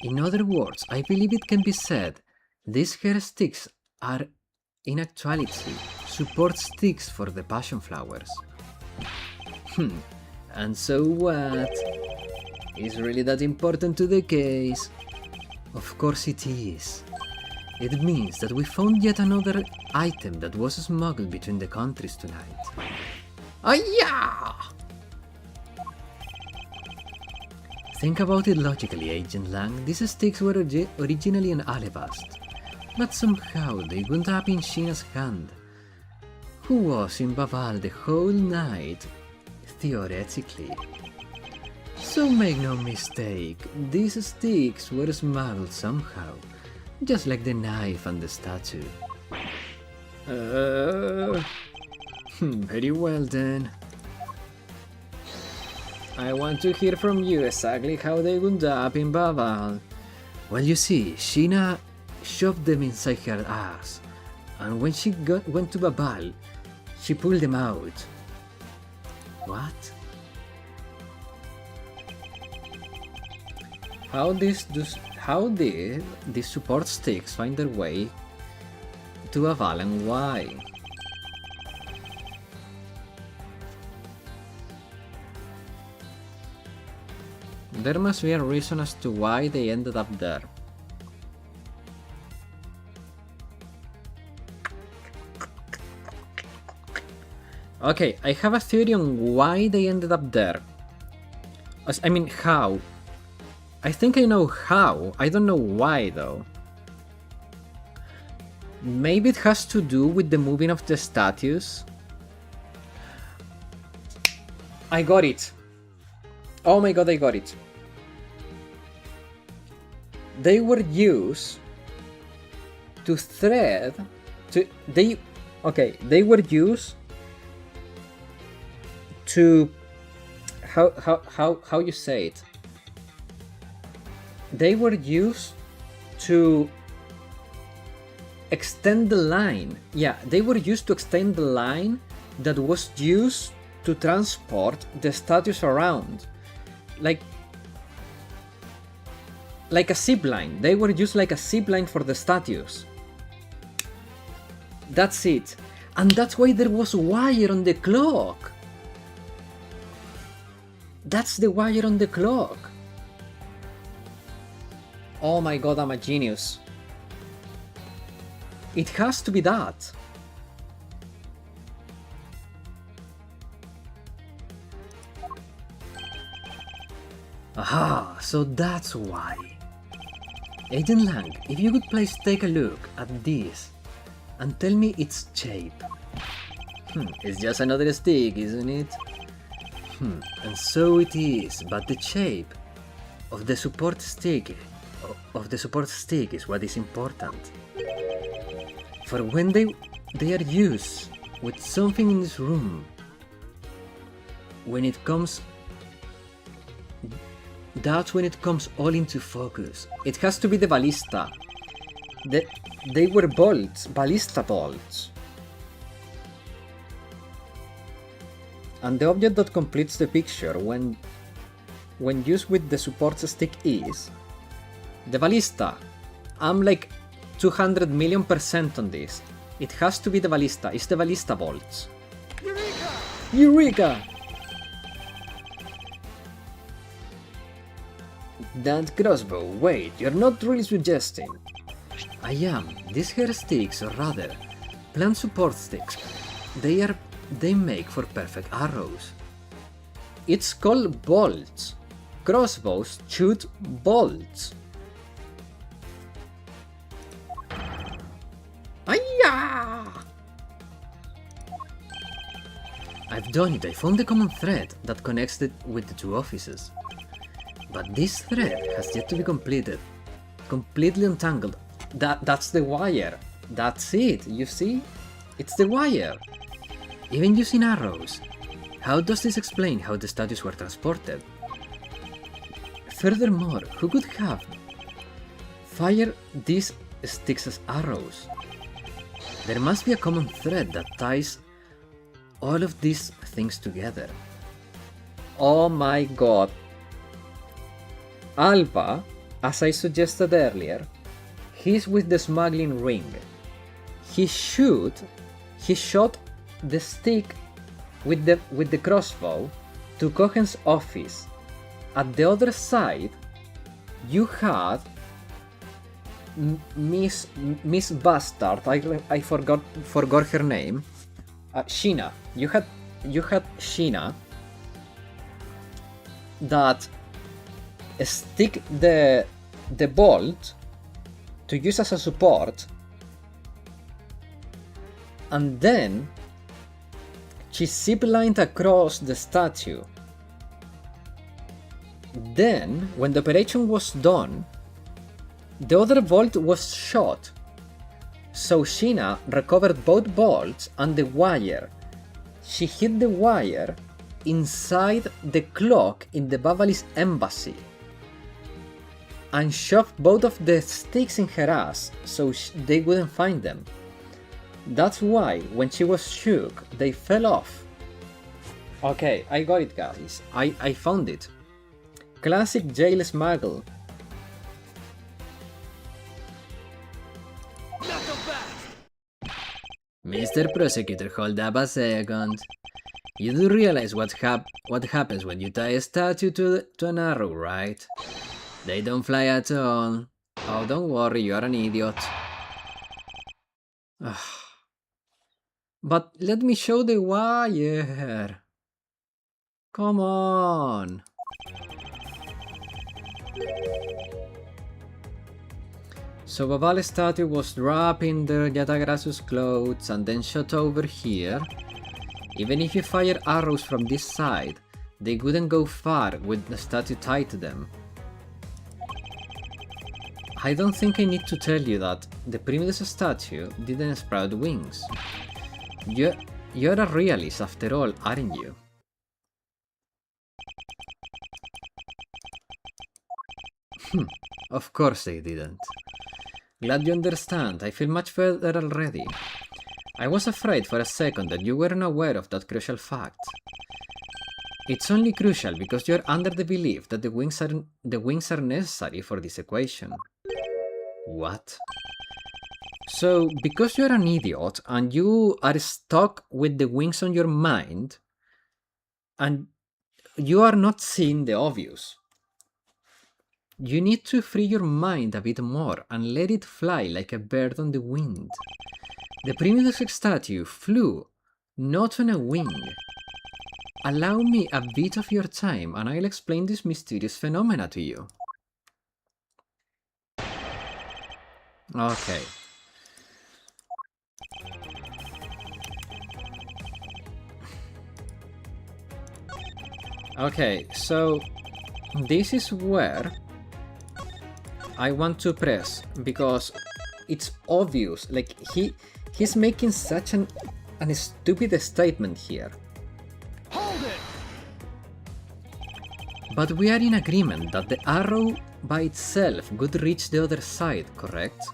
In other words, I believe it can be said these hair sticks are, in actuality, support sticks for the passion flowers. And so what? Is really that important to the case? Of course it is. It means that we found yet another item that was smuggled between the countries tonight. Oh yeah! Think about it logically, Agent Lang. These sticks were originally an alabast, but somehow they wound up in Sheena's hand, who was in Baval the whole night, theoretically. So make no mistake, these sticks were smuggled somehow, just like the knife and the statue. Very well then. I want to hear from you exactly how they wound up in Baval. Well, you see, Sheena shoved them inside her ass, and when she went to Baval, she pulled them out. What? How did these support sticks find their way to Baval and why? There must be a reason as to why they ended up there. Okay, I have a theory on why they ended up there. I mean, how. I think I know how. I don't know why though. Maybe it has to do with the moving of the statues. I got it. Oh my god, I got it. They were used to thread they were used to how you say it? They were used to extend the line. Yeah, they were used to extend the line that was used to transport the statues around. Like a zip line. They were used like a zip line for the statues. That's it. And that's why there was wire on the clock. That's the wire on the clock. Oh my god, I'm a genius. It has to be that. Aha, so that's why. Agent Lang, if you could please take a look at this and tell me its shape. It's just another stick, isn't it? And so it is, but the shape of the support stick is what is important. For when they are used with something in this room, that's when it comes all into focus. It has to be the ballista. They were bolts, ballista bolts. And the object that completes the picture when used with the support stick is the ballista. I'm like 200 million% on this. It has to be the ballista. It's the ballista bolts. Eureka! That crossbow, wait, you're not really suggesting. I am. These hair sticks, or rather, plant support sticks, they make for perfect arrows. It's called bolts. Crossbows shoot bolts. Ayah! I've done it. I found the common thread that connects it with the two offices. But this thread has yet to be completed. Completely untangled. That's the wire. That's it, you see? It's the wire. Even using arrows. How does this explain how the statues were transported? Furthermore, who could have fired these sticks as arrows? There must be a common thread that ties all of these things together. Oh my god. Alba, as I suggested earlier, he's with the smuggling ring. He shot the stick with the crossbow to Cohen's office. At the other side, you had Miss Bastard. I forgot her name. Sheena. You had Sheena that stick the bolt to use as a support, and then she ziplined across the statue. Then, when the operation was done, the other bolt was shot, so Sheena recovered both bolts and the wire. She hid the wire inside the clock in the Babalis embassy and shoved both of the sticks in her ass so they wouldn't find them. That's why, when she was shook, they fell off. Okay, I got it, guys. I found it. Classic jail smuggle. Mr. Prosecutor, hold up a second. You do realize what happens when you tie a statue to an arrow, right? They don't fly at all. Oh, don't worry, you are an idiot. But let me show the wire. Come on. So Babale's statue was wrapped in the Yatagrasu's clothes and then shot over here. Even if you fire arrows from this side, they wouldn't go far with the statue tied to them. I don't think I need to tell you that the Primitus statue didn't sprout wings. You're a realist after all, aren't you? Of course they didn't. Glad you understand, I feel much better already. I was afraid for a second that you weren't aware of that crucial fact. It's only crucial because you're under the belief that the wings are necessary for this equation. What? So, because you're an idiot and you are stuck with the wings on your mind, and you are not seeing the obvious. You need to free your mind a bit more and let it fly like a bird on the wind. The Primitus statue flew, not on a wing. Allow me a bit of your time and I'll explain this mysterious phenomena to you. Okay. Okay, so this is where I want to press, because it's obvious, like he's making such an stupid statement here. Hold it! But we are in agreement that the arrow by itself would reach the other side, correct?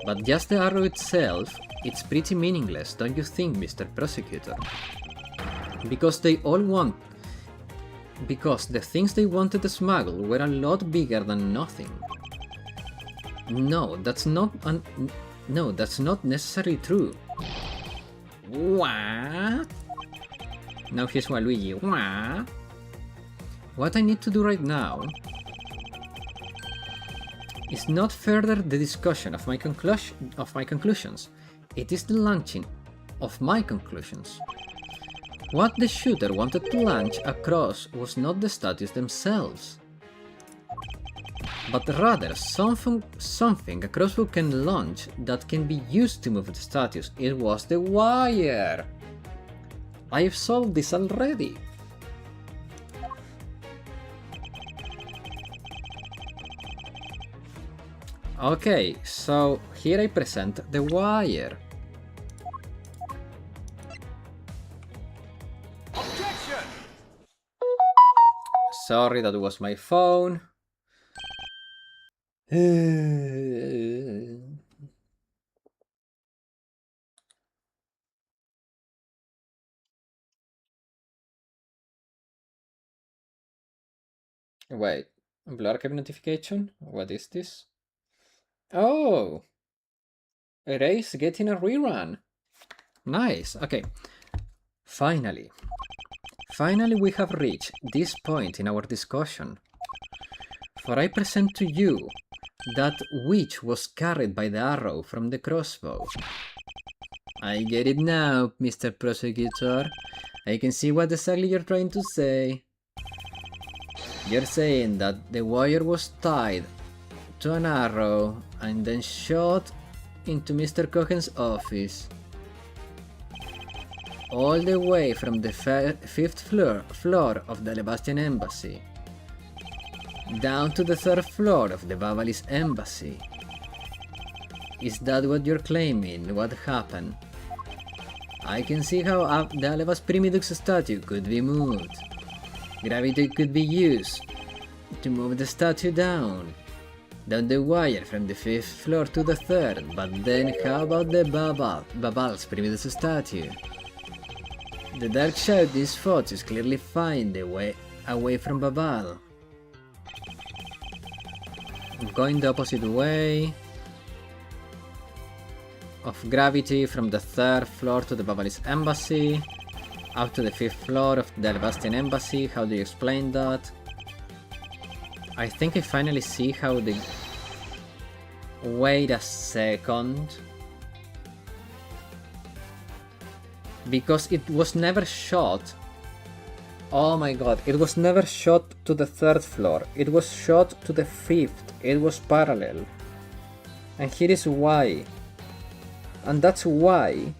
But just the arrow itself, it's pretty meaningless, don't you think, Mr. Prosecutor? Because the things they wanted to smuggle were a lot bigger than nothing. No, that's not necessarily true. What? Now here's Waluigi. What? What I need to do right now is not further the discussion of my conclusions. It is the launching of my conclusions. What the shooter wanted to launch across was not the statues themselves, but rather something a crossbow can launch that can be used to move the statues. It was the wire! I've solved this already! Okay, so here I present the wire. Objection! Sorry, that was my phone. Wait, blur archive notification? What is this? Oh! Erase getting a rerun. Nice, okay. Finally we have reached this point in our discussion. For I present to you that which was carried by the arrow from the crossbow. I get it now, Mr. Prosecutor. I can see what exactly you're trying to say. You're saying that the wire was tied to an arrow and then shot into Mr. Cohen's office. All the way from the fifth floor of the Lebastian Embassy down to the third floor of the Babalis Embassy. Is that what you're claiming? What happened? I can see how the Alevas Primidux statue could be moved. Gravity could be used to move the statue down the wire from the fifth floor to the third, but then how about the Babal's Primidus statue? The dark shadow in these photos clearly find the way away from Babal. Going the opposite way of gravity from the third floor to the Babalis Embassy, out to the fifth floor of the Lebastian Embassy. How do you explain that? I think I finally see how the... Wait a second. Because it was never shot Oh my god, it was never shot to the 3rd floor. It was shot to the 5th. It was parallel. And here is why. And that's why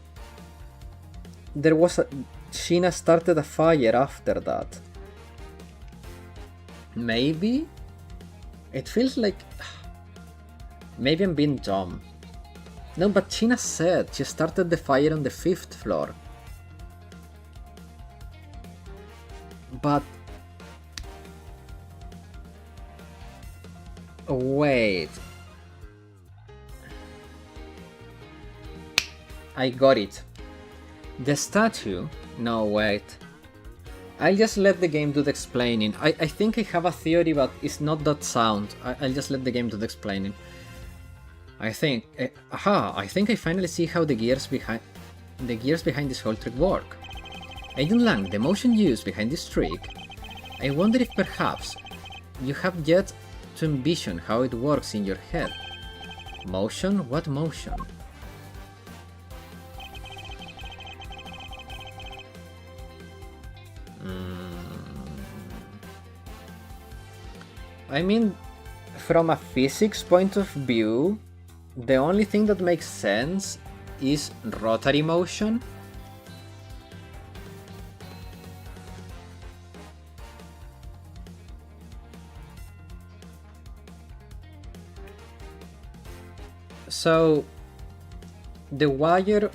Sheena started a fire after that. Maybe? It feels like... Maybe I'm being dumb. No, but Sheena said she started the fire on the 5th floor. But... Wait... I got it. The statue... No, wait. I'll just let the game do the explaining. I think I have a theory, but it's not that sound. I'll just let the game do the explaining. I think... I think I finally see how the gears behind this whole trick work. Agent Lang, the motion used behind this trick, I wonder if perhaps you have yet to envision how it works in your head. Motion? What motion? I mean, from a physics point of view, the only thing that makes sense is rotary motion. So the wire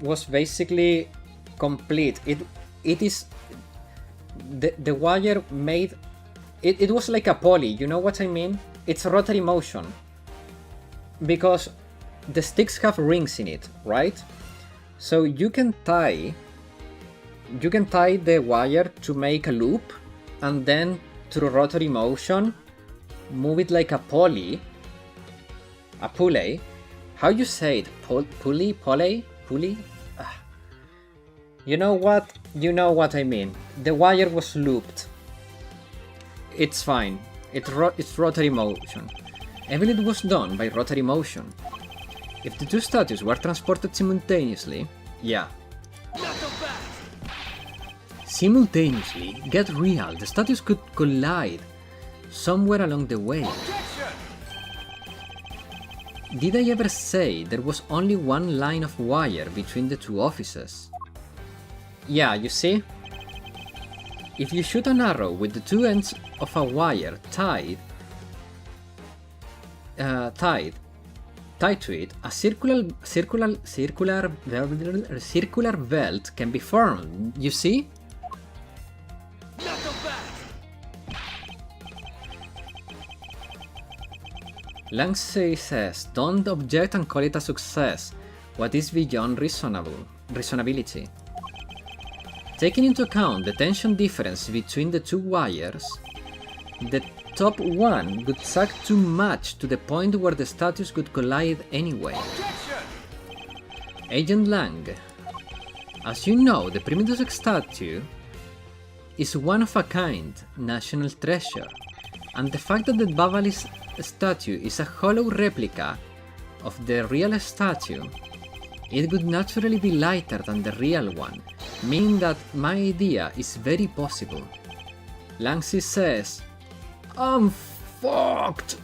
was basically complete. It is the wire made it was like a poly, you know what I mean? It's rotary motion because the sticks have rings in it, right? So you can tie the wire to make a loop and then through rotary motion move it like a pulley. A pulley? How you say it? Pulley? You know what? You know what I mean. The wire was looped. It's fine. It's rotary motion. Everything was done by rotary motion. If the two statues were transported simultaneously, yeah. Simultaneously, get real, the statues could collide somewhere along the way. Did I ever say there was only one line of wire between the two offices? Yeah, you see? If you shoot an arrow with the two ends of a wire tied to it, a circular belt can be formed, you see? Langsay says, don't object and call it a success. What is beyond reasonability? Taking into account the tension difference between the two wires, the top one would sag too much to the point where the statues could collide anyway. Agent Lang, as you know, the Primitive statue is one of a kind, national treasure, and the fact that the Babalis statue is a hollow replica of the real statue, it would naturally be lighter than the real one, meaning that my idea is very possible. Langsy says, I'm fucked!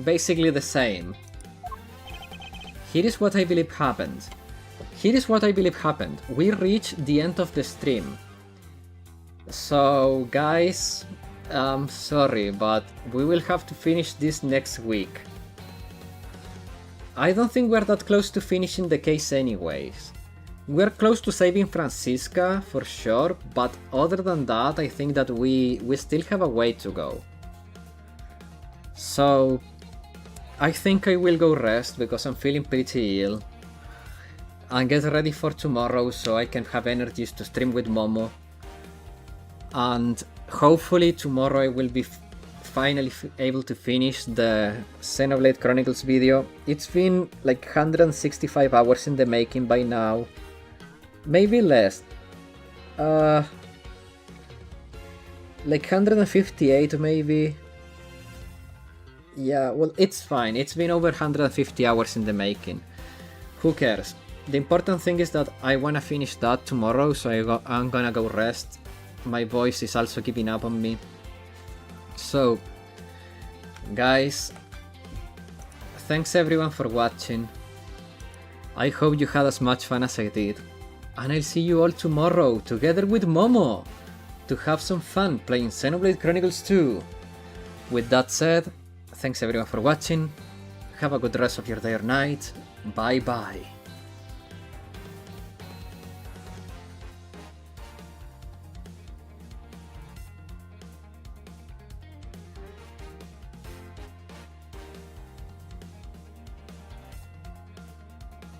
Basically the same. Here is what I believe happened. We reached the end of the stream. So guys, I'm sorry, but we will have to finish this next week. I don't think we're that close to finishing the case anyways. We're close to saving Francisca, for sure, but other than that, I think that we still have a way to go. So, I think I will go rest because I'm feeling pretty ill. And get ready for tomorrow so I can have energies to stream with Momo. And hopefully tomorrow I will be finally able to finish the Xenoblade Chronicles video. It's been like 165 hours in the making by now. Maybe less. Like 158 maybe. Yeah, well, it's fine. It's been over 150 hours in the making. Who cares? The important thing is that I wanna finish that tomorrow, so I'm gonna go rest. My voice is also giving up on me. So, guys, thanks everyone for watching. I hope you had as much fun as I did. And I'll see you all tomorrow, together with Momo, to have some fun playing Xenoblade Chronicles 2. With that said, thanks everyone for watching. Have a good rest of your day or night. Bye bye.